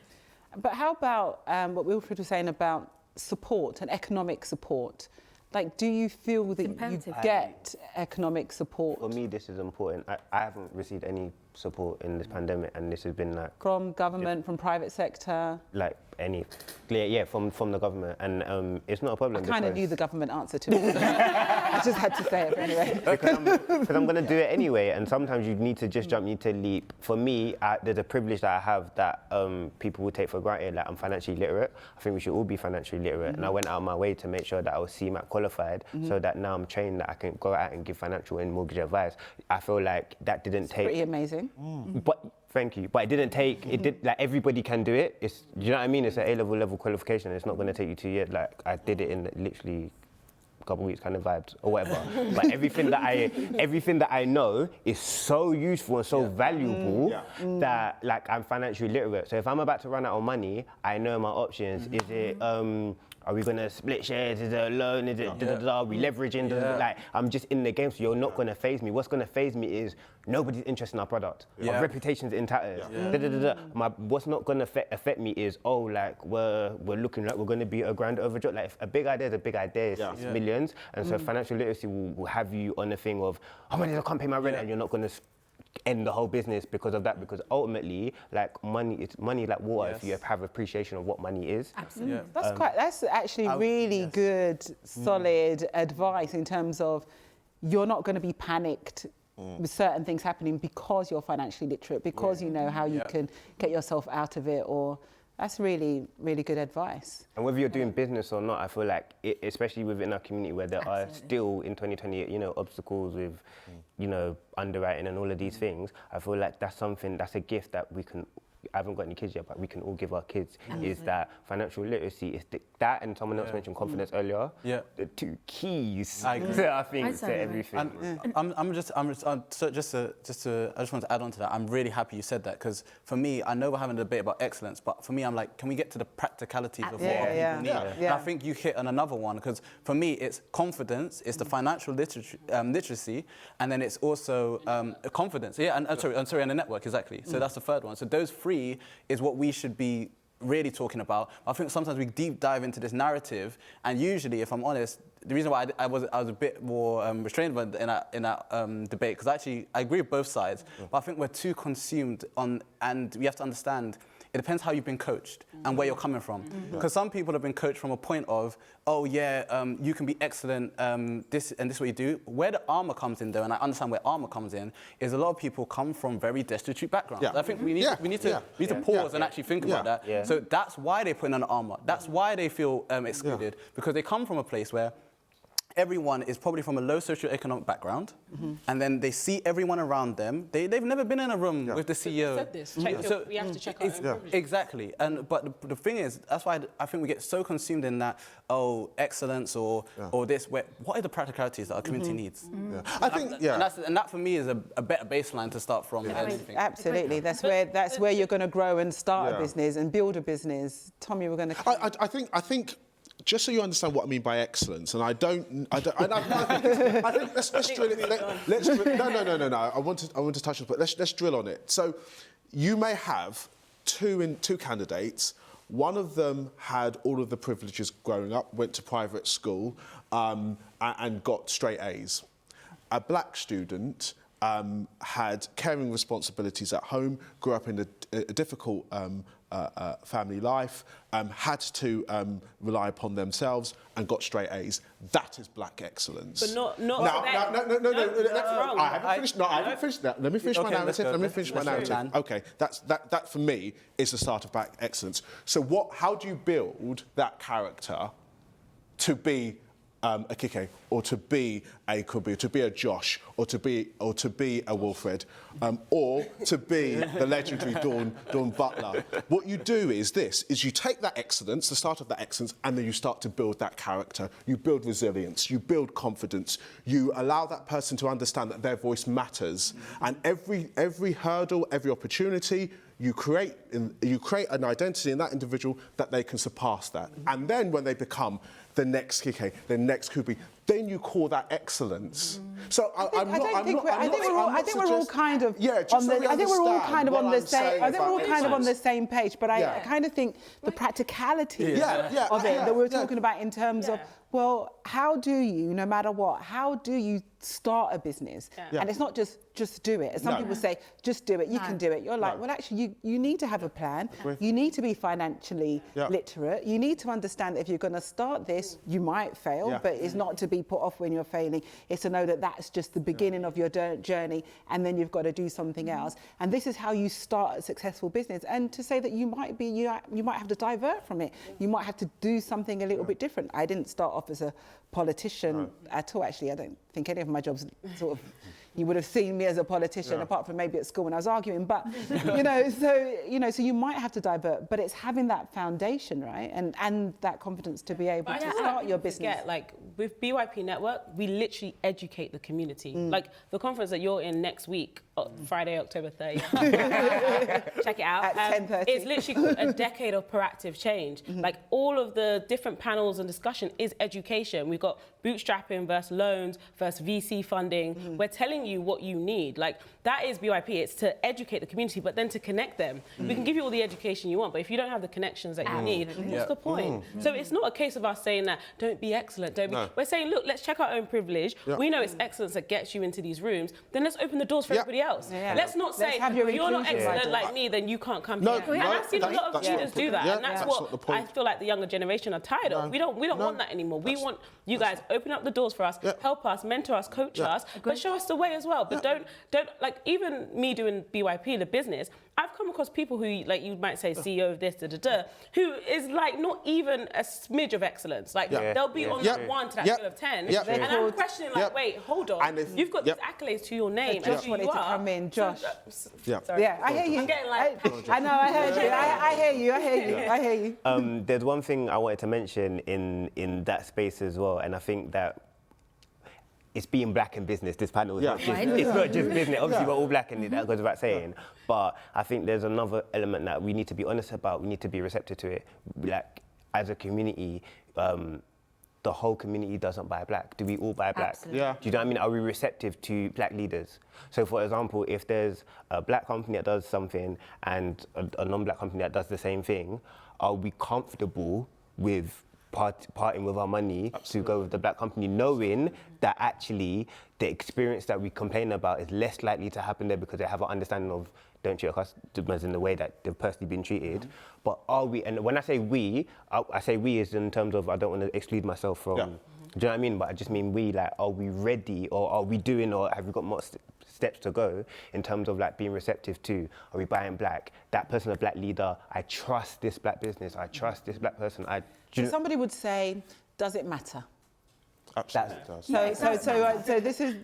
But how about what Wilfrid was saying about support and economic support? Like, do you feel that you get economic support? For me, this is important. I haven't received any support in this pandemic, and this has been like... From government, from private sector? Like any... Yeah, from the government, and it's not a problem. I kind of knew the government answer to it. I just had to say it anyway. Because I'm going to do it anyway, and sometimes you need to just jump, you need to leap. For me, there's a privilege that I have that people will take for granted, like I'm financially literate. I think we should all be financially literate, and I went out of my way to make sure that I was CMAT qualified, so that now I'm trained that I can go out and give financial and mortgage advice. I feel like that didn't take... Pretty amazing. But thank you. But it didn't take, like everybody can do it. It's, do you know what I mean? It's an A-level qualification. It's not going to take you 2 years. Like I did it in literally a couple of weeks, kind of vibes or whatever. But everything that I know is so useful and so valuable that like I'm financially literate. So if I'm about to run out of money, I know my options. Is it are we gonna split shares? Is it a loan? Is it are we leveraging? Like I'm just in the game, so you're not gonna phase me. What's gonna phase me is nobody's interested in our product. Our reputation's in tatters. What's not gonna affect me is like we're looking like we're gonna be a grand overdraft. Like if a big idea is a big idea, it's millions, and so financial literacy will have you on the thing of I can't pay my rent, and you're not gonna end the whole business because of that, because ultimately like money like water. If you have appreciation of what money is. Absolutely. That's actually really good, solid advice in terms of you're not going to be panicked with certain things happening because you're financially literate, because you know how you can get yourself out of it. Or that's really, really good advice. And whether you're doing business or not, I feel like, especially within our community where there are still in 2020, obstacles with, underwriting and all of these things, I feel like that's a gift that we can, I haven't got any kids yet, but we can all give our kids, is that financial literacy is that, and someone else mentioned confidence earlier, the two keys I think to everything. And I just want to add on to that. I'm really happy you said that, because for me, I know we're having a debate about excellence, but for me, I'm like, can we get to the practicalities of what people need? And I think you hit on another one, because for me, it's confidence, it's the financial literacy, and then it's also confidence. And the network, exactly. So that's the third one. So those three is what we should be really talking about. I think sometimes we deep dive into this narrative, and usually, if I'm honest, the reason why I was a bit more restrained in that debate, because actually I agree with both sides, but I think we're too consumed on, and we have to understand it depends how you've been coached and where you're coming from. Because some people have been coached from a point of, you can be excellent, this is what you do. Where the armor comes in, though, and I understand where armor comes in, is a lot of people come from very destitute backgrounds. I think we need to pause and actually think about that. So that's why they put in an armor. That's why they feel excluded, because they come from a place where everyone is probably from a low socioeconomic background, and then they see everyone around them. They've never been in a room with the CEO. Said this. We have to check our own privileges. Exactly. But the thing is, that's why I think we get so consumed in that, excellence or this. What are the practicalities that our community needs? I think, and that for me is a better baseline to start from. Absolutely. That's where you're going to grow and start a business and build a business. Tommy, we're going to. I think. Just so you understand what I mean by excellence, and I think let's drill it. No. I want to touch on it. Let's drill on it. So, you may have two candidates. One of them had all of the privileges growing up, went to private school, and got straight A's. A black student had caring responsibilities at home, grew up in a difficult family life, had to rely upon themselves and got straight A's. That is black excellence. But not No. I haven't finished that. Let me finish my narrative. Okay, that for me is the start of black excellence. So how do you build that character to be a Kike, or to be a Kubi, to be a Josh, or to be a Wilfrid, or to be the legendary Dawn Butler. What you do is you take that excellence, the start of that excellence, and then you start to build that character. You build resilience, you build confidence, you allow that person to understand that their voice matters, and every hurdle, every opportunity, you create an identity in that individual that they can surpass that. And then when they become the next Kike, the next Kubi, then you call that excellence. So I think we're all kind of on the same page. But I kind of think the practicality of it that we're talking about in terms of, well, how do you, no matter what, how do you start a business? And it's not just do it. As some people say, just do it, you can do it. You're like, well, actually, you need to have a plan. You need to be financially literate. You need to understand that if you're going to start this, you might fail, but it's not to be put off when you're failing. It's to know that that's just the beginning of your journey, and then you've got to do something else. And this is how you start a successful business. And to say that you might have to divert from it. You might have to do something a little bit different. I didn't start off as a politician at all. Actually, I don't think any of my jobs sort of, you would have seen me as a politician, apart from maybe at school when I was arguing. But so you might have to divert, but it's having that foundation, right, and that confidence to be able to start your business. Like with BYP Network, we literally educate the community. Like the conference that you're in next week, Friday, October 30th. Check it out. At 10:30. It's literally a decade of proactive change. Like all of the different panels and discussion is education. We've got bootstrapping versus loans versus VC funding. We're telling you what you need. Like that is BYP. It's to educate the community, but then to connect them. We can give you all the education you want, but if you don't have the connections that you need, what's the point? So it's not a case of us saying that don't be excellent. We're saying, look, let's check our own privilege. We know it's excellence that gets you into these rooms. Then let's open the doors for everybody else. Let's not say, if you're not excellent like me, then you can't come here. And I've seen a lot of leaders do that. And that's what I feel like the younger generation are tired of. We don't want that anymore. We want you guys open up the doors for us, help us, mentor us, coach us, but show us the way as well. But don't like, even me doing BYP, the business, I've come across people who, like you might say, CEO of this, who is like not even a smidge of excellence. Like they'll be on that 1 to that scale of 10, and I'm questioning like, wait, hold on, you've got these accolades to your name. Josh wanted to come in, Josh. Sorry. I hear you. I'm getting like, I know, I heard you. I hear you. There's one thing I wanted to mention in that space as well, and I think that it's being black in business. This panel is it's not just business. Obviously, we're all black, and that goes without saying. But I think there's another element that we need to be honest about. We need to be receptive to it. Like, as a community, the whole community doesn't buy black. Do we all buy black? Absolutely. Do you know what I mean? Are we receptive to black leaders? So, for example, if there's a black company that does something and a non-black company that does the same thing, are we comfortable with parting with our money to go with the black company, knowing that actually the experience that we complain about is less likely to happen there because they have an understanding of don't treat your customers in the way that they've personally been treated. But are we, and when I say we, I say we is in terms of I don't want to exclude myself from, do you know what I mean? But I just mean we, like, are we ready, or are we doing, or have we got more steps to go in terms of like being receptive to, are we buying black? That person, a black leader, I trust this black business, I trust this black person. Somebody would say, does it matter? Absolutely does. So this is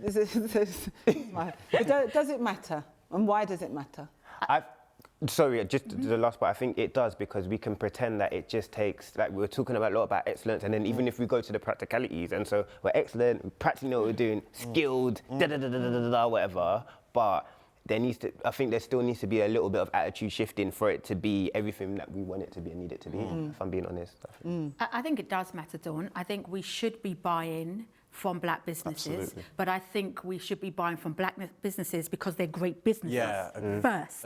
does it matter? And why does it matter? Sorry, just the last part. I think it does, because we can pretend that it just takes, like we were talking about a lot about excellence, and then even if we go to the practicalities, and so we're excellent, we practically know what we're doing, skilled, whatever, but I think there still needs to be a little bit of attitude shifting for it to be everything that we want it to be and need it to be, if I'm being honest. I think it does matter, Dawn. I think we should be buying from black businesses, but I think we should be buying from black businesses because they're great businesses first.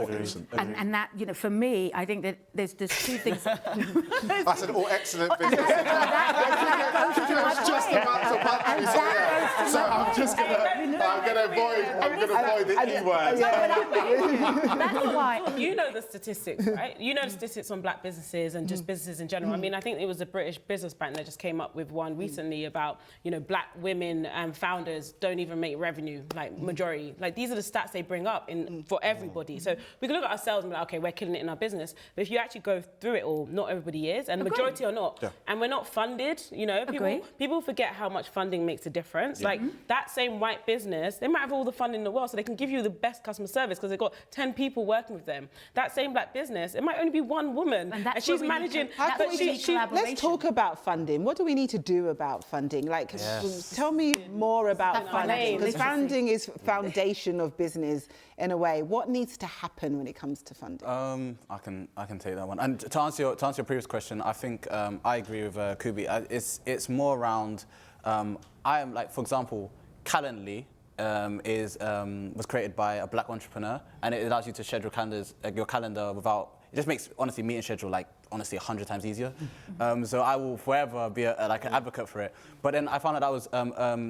And that, you know, for me, I think that there's two things. That's an all excellent business. I'm going to avoid the E word. That's why. You know the statistics, right? You know the statistics on black businesses and just businesses in general. I mean, I think it was the British Business Bank that just came up with one recently about, you know, black women founders don't even make revenue, like majority. Like these are the stats they bring up for everybody. So we can look at ourselves and be like, okay, we're killing it in our business. But if you actually go through it all, not everybody is, and the majority are not. And we're not funded, you know. People forget how much funding makes a difference. Like that same white business, they might have all the funding in the world, so they can give you the best customer service because they've got 10 people working with them. That same black business, it might only be one woman, and she's managing. Let's talk about funding. What do we need to do about funding? Like, tell me more about funding, because funding is foundation of business in a way. What needs to happen when it comes to funding? I can take that one. And to answer your previous question, I think I agree with Kubi. It's more around. I am like, for example, Calendly was created by a black entrepreneur, and it allows you to schedule your calendar without. It just makes, honestly, meeting schedule, like, honestly, 100 times easier. So I will forever be an advocate for it. But then I found out that was,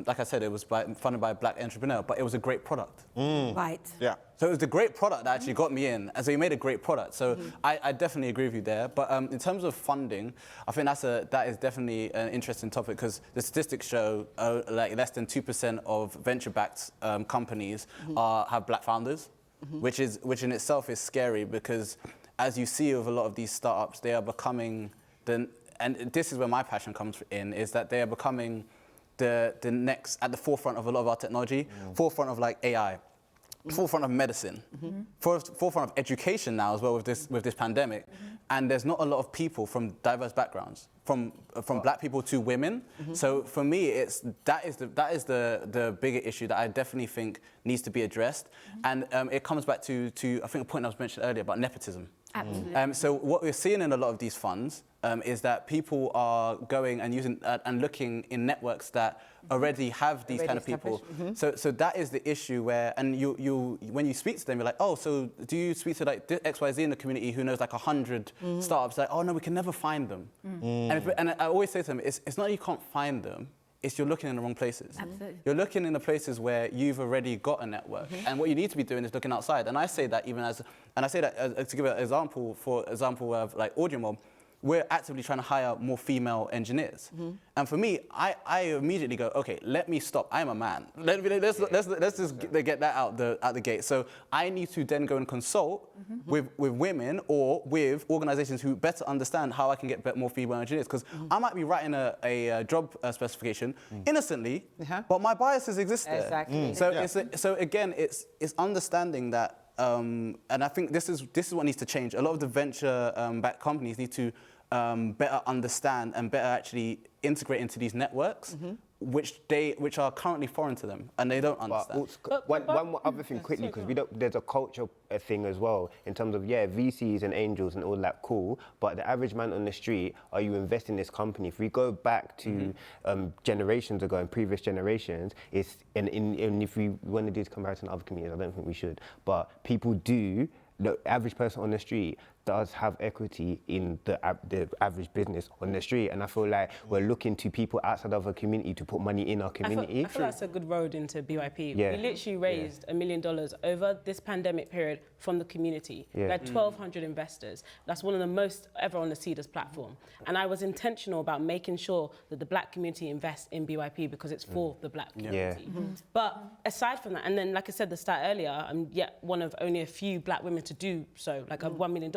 like I said, it was funded by a black entrepreneur, but it was a great product. Right. Yeah. So it was the great product that actually got me in. And so he made a great product. So I definitely agree with you there. But in terms of funding, I think that is definitely an interesting topic, because the statistics show like less than 2% of venture-backed companies have black founders, which in itself is scary, because as you see with a lot of these startups, they are becoming, and this is where my passion comes in, is that they are becoming the next, at the forefront of a lot of our technology, forefront of like AI, forefront of medicine, forefront of education now as well with this pandemic. And there's not a lot of people from diverse backgrounds, from black people to women. So for me, that is the bigger issue that I definitely think needs to be addressed. And it comes back to I think a point I was mentioned earlier about nepotism. Absolutely. So what we're seeing in a lot of these funds is that people are going and using and looking in networks that already have these kind of people. So that is the issue where, and you when you speak to them, you're like, oh, so do you speak to like XYZ in the community who knows like 100 startups? Like, oh no, we can never find them. And I always say to them, it's not that you can't find them. It's you're looking in the wrong places. Absolutely. You're looking in the places where you've already got a network. And what you need to be doing is looking outside. And I say that even as, and I say that to give an example, of like Audio-Mob, we're actively trying to hire more female engineers. And for me, I immediately go, okay, let me stop. I'm a man. Let's just get that out the gate. So I need to then go and consult with women or with organizations who better understand how I can get more female engineers. Because I might be writing a job specification innocently, but my biases exist there. Exactly. So again, it's understanding that. And I think this is what needs to change. A lot of the venture-backed companies need to better understand and better actually integrate into these networks, which are currently foreign to them, and they don't understand. One more other thing quickly, because there's a culture thing as well, in terms of, VCs and angels and all that, cool, but the average man on the street, are you investing in this company? If we go back to generations ago, in previous generations, and if we want to do this comparison to other communities, I don't think we should, but people do, the average person on the street does have equity in the average business on the street, and I feel like we're looking to people outside of a community to put money in our community. I feel that's a good road into BYP. Yeah. We literally raised $1 million over this pandemic period from the community. We had 1,200 investors. That's one of the most ever on the Seeders platform. And I was intentional about making sure that the black community invests in BYP because it's for the black community. But aside from that, and then like I said the stat earlier, I'm yet one of only a few black women to do so, like $1 million.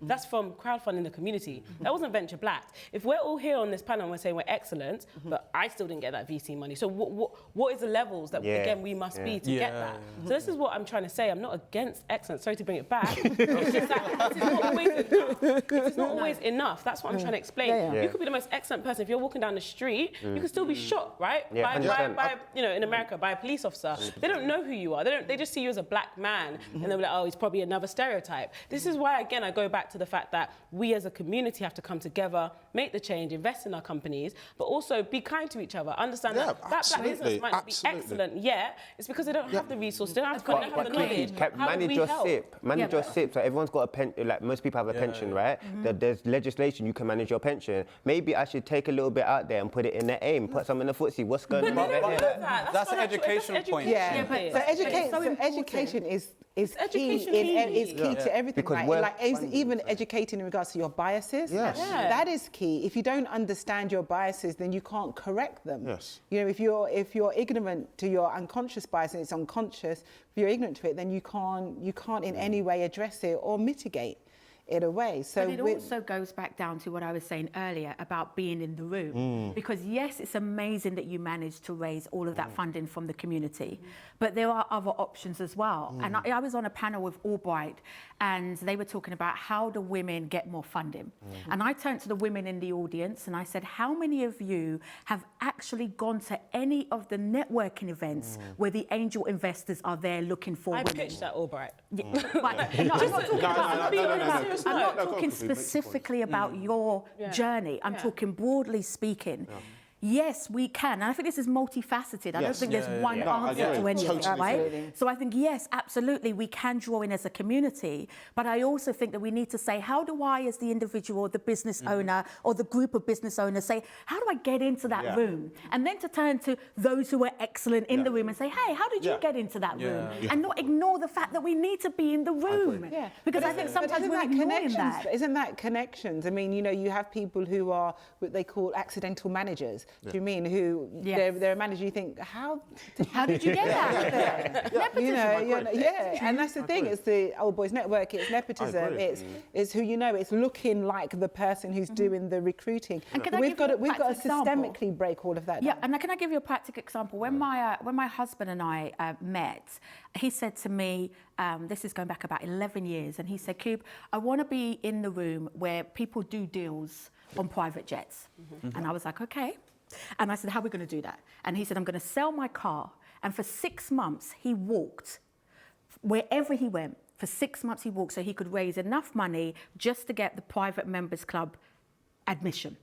That's from crowdfunding the community. That wasn't venture backed. If we're all here on this panel and we're saying we're excellent, but I still didn't get that VC money. So what is the levels that again we must be to get that? So this is what I'm trying to say. I'm not against excellence. Sorry to bring it back. It's just that it's not always enough. It's not always enough. That's what I'm trying to explain. You could be the most excellent person. If you're walking down the street, you can still be shot, right? By in America, by a police officer. They don't know who you are. They just see you as a black man, and they're like, oh, he's probably another stereotype. This is why, again, I go back to the fact that we as a community have to come together, make the change, invest in our companies, but also be kind to each other. Understand that black business might not be excellent yet. It's because they don't have the resources, they don't have the knowledge. Manage your SIP. Manage your SIP. So everyone's got a pension. Like most people have a pension, right? There's legislation you can manage your pension. Maybe I should take a little bit out there and put it in the AIM. Put some in the footsie. What's going on? That's an education point. So education is key to everything, because right? Like AIM's even educating in regards to your biases. Yes. Yeah. That is key. If you don't understand your biases, then you can't correct them. Yes. You know, if you're ignorant to your unconscious bias and it's unconscious, if you're ignorant to it, then you can't in any way address it or mitigate it away. So but it also goes back down to what I was saying earlier about being in the room. Because yes, it's amazing that you managed to raise all of that funding from the community, but there are other options as well. And I was on a panel with Albright, and they were talking about how do women get more funding. And I turned to the women in the audience and I said, how many of you have actually gone to any of the networking events where the angel investors are there looking for women? I pitched that Albright. I'm not talking specifically about your journey. I'm talking broadly speaking. Yes, we can. And I think this is multifaceted. I don't think there's one answer to any of it, right? So I think, yes, absolutely, we can draw in as a community. But I also think that we need to say, how do I, as the individual, the business owner, or the group of business owners, say, how do I get into that room? And then to turn to those who are excellent in the room and say, hey, how did you get into that room? And not ignore the fact that we need to be in the room. Because I think sometimes we're ignoring that. Isn't that connections? I mean, you know, you have people who are what they call accidental managers. Do you mean who they're a manager? You think how did you get that? Nepotism. And that's the thing. It's the old boys network. It's nepotism. It's who you know. It's looking like the person who's doing the recruiting. And we've got to systemically break all of that. Yeah, and can I give you a practical example? When my husband and I met, he said to me, this is going back about 11 years, and he said, Kube, I want to be in the room where people do deals on private jets. And I was like, okay. And I said, how are we going to do that? And he said, I'm going to sell my car. And for 6 months, he walked wherever he went. For 6 months, he walked so he could raise enough money just to get the private members club admission.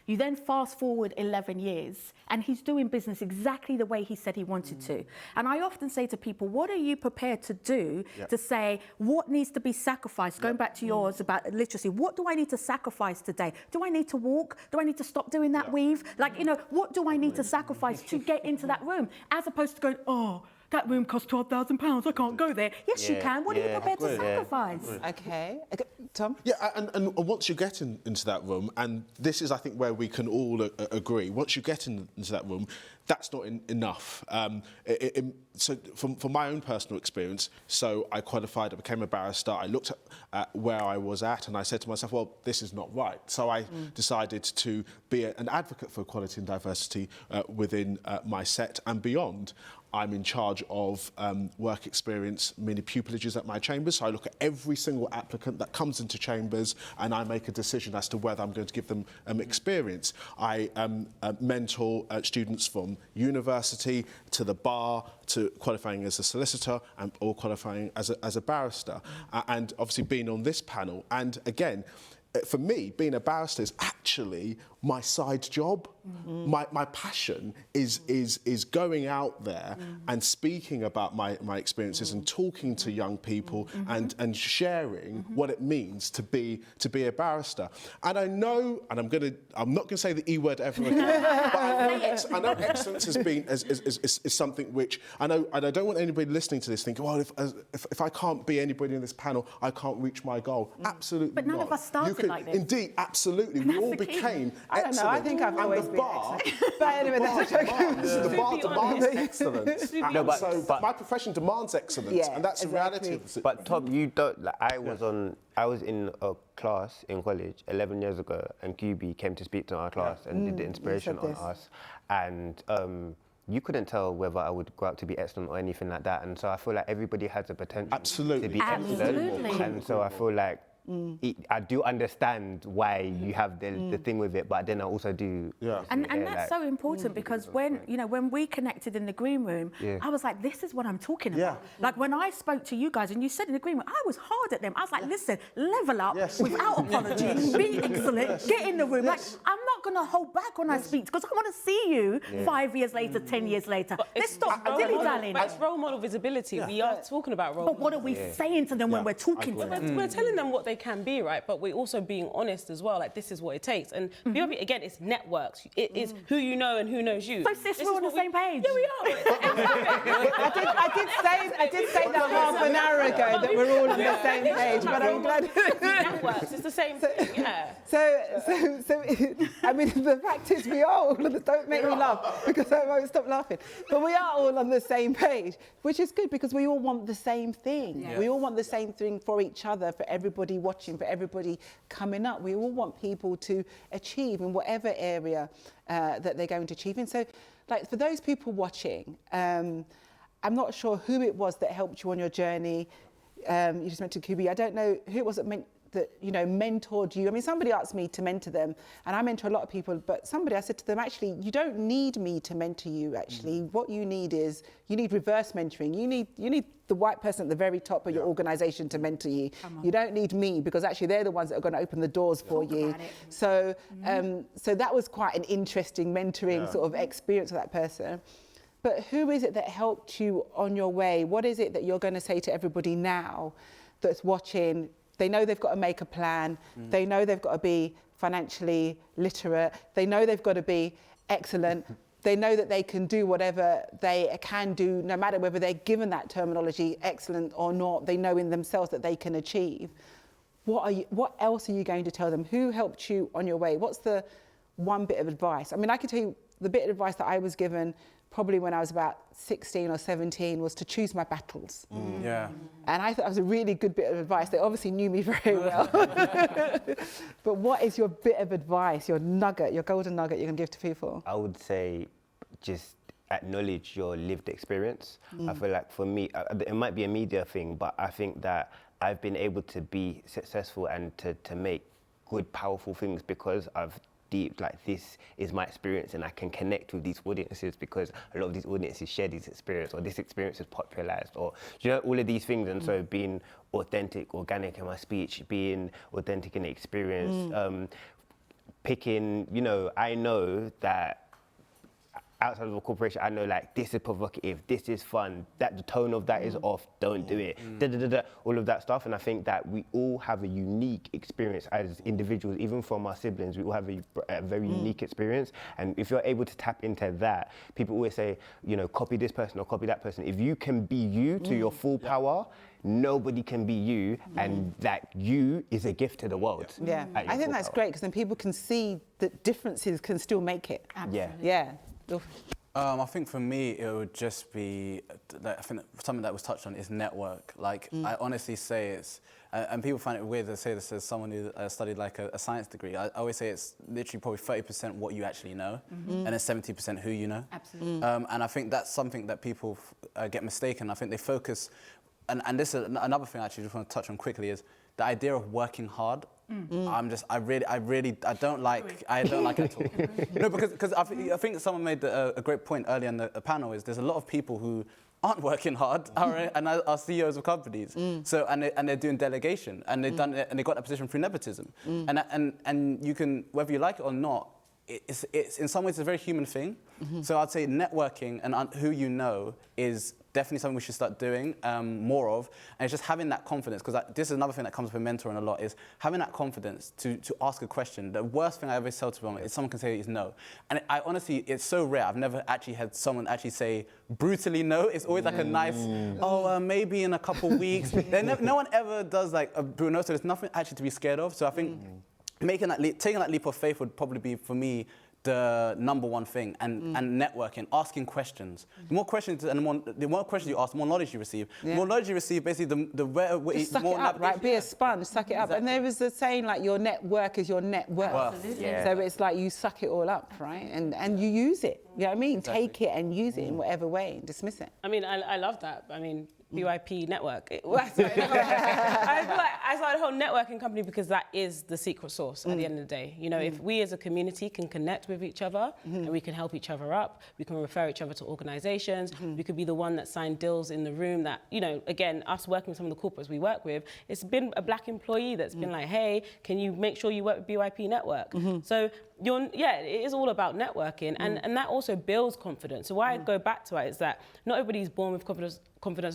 You then fast forward 11 years and he's doing business exactly the way he said he wanted to. And I often say to people, what are you prepared to do to say, what needs to be sacrificed? Going back to yours about literacy, what do I need to sacrifice today? Do I need to walk? Do I need to stop doing that weave? Like, you know, what do I need to sacrifice to get into that room? As opposed to going, oh, that room costs £12,000, I can't go there. Yes, you can. What are you prepared to sacrifice? Okay. Tom? Yeah, and once you get into that room, and this is, I think, where we can all agree, once you get into that room, that's not enough. So from my own personal experience, so I qualified, I became a barrister, I looked at where I was at, and I said to myself, well, this is not right. So I decided to be an advocate for equality and diversity within my set and beyond. I'm in charge of work experience, mini pupilages at my chambers. So I look at every single applicant that comes into chambers and I make a decision as to whether I'm going to give them experience. I mentor students from university to the bar to qualifying as a solicitor or qualifying as a barrister. And obviously being on this panel, and again, for me, being a barrister is actually my side job. My passion is going out there and speaking about my experiences and talking to young people and sharing what it means to be a barrister. And I know, and I'm not gonna say the E word ever again, but I know excellence has been is something which I know, and I don't want anybody listening to this thinking, well, if I can't be anybody in this panel, I can't reach my goal. Absolutely not. But none of us started like this. Indeed, absolutely. We all became excellent. I think I've always been excellent. But anyway, the bar demands excellence. But my profession demands excellence, and that's the reality of the situation. But Tom, you don't. Like, I was in a class in college 11 years ago, and Kubi came to speak to our class and did the inspiration on us, and you couldn't tell whether I would grow up to be excellent or anything like that. And so I feel like everybody has the potential to be excellent, and so I feel like. I do understand why you have the thing with it, but then I also do. And that's so important because when we connected in the green room, I was like, this is what I'm talking about. Like when I spoke to you guys and you said in the green room, I was hard at them. I was like, listen, level up without apology, be excellent, get in the room. Like I'm not going to hold back when I speak because I want to see you 5 years later, 10 years later. Let's stop dilly-dallying. But it's role model visibility. We are talking about role But what are models. we saying to them when we're talking to them? We're telling them what they can be, right? But we're also being honest as well. Like, this is what it takes. And BYP, again, it's networks. It is who you know and who knows you. So, sis, we're on the same page. Yeah, we are. I did say that half an hour ago that we're all on the same page, but I'm glad. Networks, it's the same thing, yeah. So, I mean, the fact is we are all on the, don't make me laugh because I won't stop laughing, but we are all on the same page, which is good because we all want the same thing. Yeah. We all want the same thing for each other, for everybody watching, for everybody coming up. We all want people to achieve in whatever area that they're going to achieve in. So, like, for those people watching, I'm not sure who it was that helped you on your journey. You just mentioned Kubi. I don't know who it was that mentored you. I mean, somebody asked me to mentor them, and I mentor a lot of people, but I said to them, actually, you don't need me to mentor you, actually. What you need is, you need reverse mentoring. You need the white person at the very top of your organisation to mentor you. You don't need me, because actually they're the ones that are going to open the doors for you. So, so that was quite an interesting mentoring sort of experience for that person. But who is it that helped you on your way? What is it that you're going to say to everybody now that's watching? They know they've got to make a plan. They know they've got to be financially literate. They know they've got to be excellent. They know that they can do whatever they can do, no matter whether they're given that terminology, excellent or not. They know in themselves that they can achieve. What else are you going to tell them? Who helped you on your way? What's the one bit of advice? I mean, I can tell you the bit of advice that I was given probably when I was about 16 or 17 was to choose my battles. Yeah. And I thought that was a really good bit of advice. They obviously knew me very well. But what is your bit of advice, your nugget, your golden nugget you can give to people? I would say just acknowledge your lived experience. I feel like for me, it might be a media thing, but I think that I've been able to be successful and to make good, powerful things because I've like, this is my experience and I can connect with these audiences because a lot of these audiences share these experiences, or this experience is popularized, or all of these things. And so being authentic, organic in my speech, being authentic in the experience, picking, I know that outside of a corporation, I know, like, this is provocative, this is fun, that the tone of that is off, don't do it, all of that stuff. And I think that we all have a unique experience as individuals, even from our siblings, we all have a very unique experience. And if you're able to tap into that, people always say, copy this person or copy that person. If you can be you to your full power, nobody can be you, and that you is a gift to the world. Yeah, I think that's great, because then people can see that differences can still make it. Absolutely. Yeah. I think for me, it would just be, I think something that was touched on is network. Like, I honestly say it's, and people find it weird to say this as someone who studied like a science degree. I always say it's literally probably 30% what you actually know, and then 70% who you know. Absolutely. And I think that's something that people get mistaken. I think they focus, and this is another thing I actually just want to touch on quickly, is the idea of working hard. I don't like it at all. No, because I think someone made a great point earlier in the panel, is there's a lot of people who aren't working hard and are CEOs of companies. So and they're doing delegation, and they've done it, and they got that position through nepotism. And you can, whether you like it or not, it's in some ways a very human thing. So I'd say networking and who you know is definitely something we should start doing more of, and it's just having that confidence, because this is another thing that comes with mentoring a lot, is having that confidence to ask a question. The worst thing I ever tell to someone is someone can say is no, and I honestly, it's so rare. I've never actually had someone actually say brutally no. It's always like a nice, maybe in a couple weeks. No one ever does like a brutal no, so there's nothing actually to be scared of. So I think taking that leap of faith would probably be, for me, the number one thing, and networking, asking questions. The more questions you ask, the more knowledge you receive. The more knowledge you receive, basically, Just suck it up, right? Be a sponge, suck it up. And there was a saying, like, your network is your net worth. So it's like you suck it all up, right? And you use it. You know what I mean? Exactly. Take it and use it in whatever way, and dismiss it. I mean, I love that. I mean, BYP Network. I started a whole networking company because that is the secret sauce at the end of the day. You know, if we as a community can connect with each other and we can help each other up, we can refer each other to organizations, we could be the one that signed deals in the room that, you know, again, us working with some of the corporates we work with, it's been a black employee that's been like, hey, can you make sure you work with BYP Network? So it is all about networking, and that also builds confidence. So why I go back to it is that not everybody's born with confidence,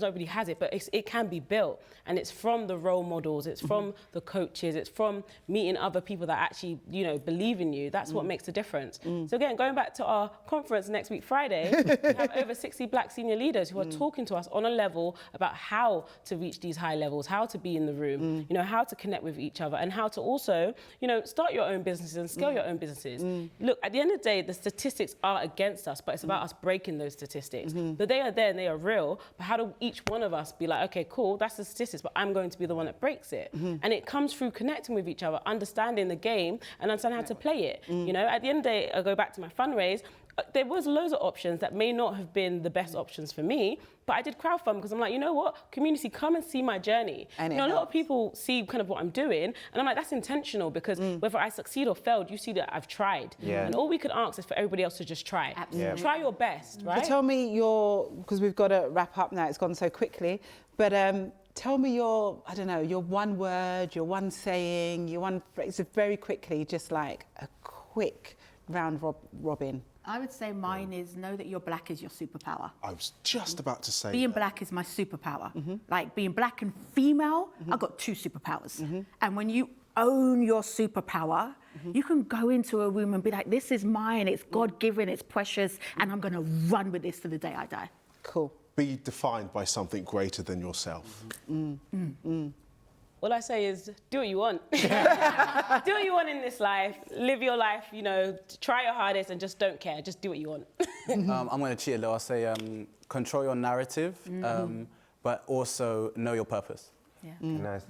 not everybody has it, but it can be built, and it's from the role models, it's from the coaches, it's from meeting other people that actually, you know, believe in you. That's what makes a difference. So again, going back to our conference next week, Friday, we have over 60 black senior leaders who are talking to us on a level about how to reach these high levels, how to be in the room, you know, how to connect with each other, and how to also, you know, start your own businesses and scale your own businesses. Look, at the end of the day, the statistics are against us, but it's about us breaking those statistics. But they are there and they are real, but how do each one of us be like, okay, cool, that's the statistics, but I'm going to be the one that breaks it. And it comes through connecting with each other, understanding the game and understanding how to play it. You know, at the end of the day, I go back to my fundraise, there was loads of options that may not have been the best options for me, but I did crowdfund because I'm like, you know what, community, come and see my journey. And you know, a lot of people see kind of what I'm doing, and I'm like, that's intentional, because whether I succeed or failed, you see that I've tried. And all we could ask is for everybody else to just try. Absolutely. Try your best, right? So tell me because we've got to wrap up now, it's gone so quickly, but tell me your, I don't know, your one word, your one saying, your one phrase, very quickly, just like a quick round robin. I would say mine is know that your black is your superpower. I was just about to say being black is my superpower. Like being black and female, I've got 2 superpowers. And when you own your superpower, you can go into a room and be like, this is mine, it's God-given, it's precious, and I'm gonna run with this to the day I die. Cool. Be defined by something greater than yourself. All I say is do what you want. Do what you want in this life. Live your life, you know, try your hardest and just don't care. Just do what you want. I'm going to cheat a little. I'll say control your narrative, but also know your purpose. Can I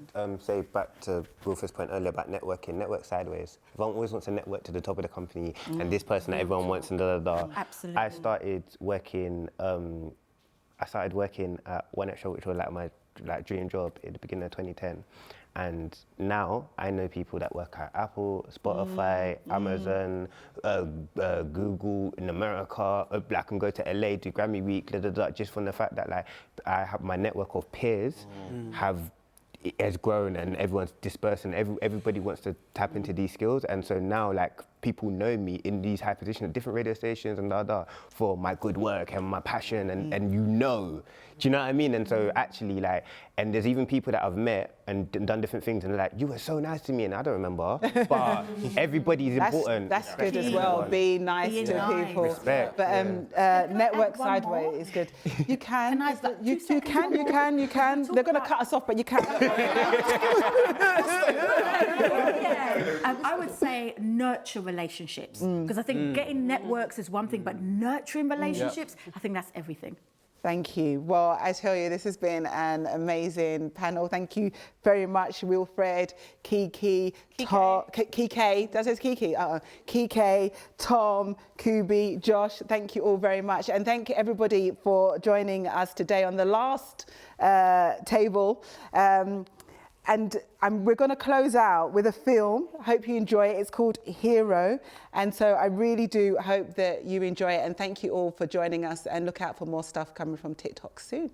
say back to Wilfrid's point earlier about networking, network sideways. Everyone always wants to network to the top of the company and this person that everyone wants and da-da-da. Absolutely. I started working at One Extra, which was like my dream job at the beginning of 2010. And now I know people that work at Apple, Spotify, Amazon, Google in America. I can go to LA, do Grammy Week, just from the fact that like I have my network of peers has grown and everyone's dispersing. Everybody wants to tap into these skills, and so now like people know me in these high positions at different radio stations and for my good work and my passion and you know. Do you know what I mean? And so actually like, and there's even people that I've met and done different things and they're like, you were so nice to me and I don't remember, but everybody's important. That's good as well, be nice to people. Respect. But network sideways is good. You can, you can. They're going to cut us off, but you can. I would say nurture relationships, because I think getting networks is one thing, but nurturing relationships, I think that's everything. Thank you. Well, I tell you, this has been an amazing panel. Thank you very much, Wilfrid, Kike, Kike, does it say Kike? Kike, Tom, Kubi, Josh, thank you all very much. And thank you everybody for joining us today on the last table. And we're going to close out with a film. I hope you enjoy it. It's called Hero. And so I really do hope that you enjoy it. And thank you all for joining us. And look out for more stuff coming from TikTok soon.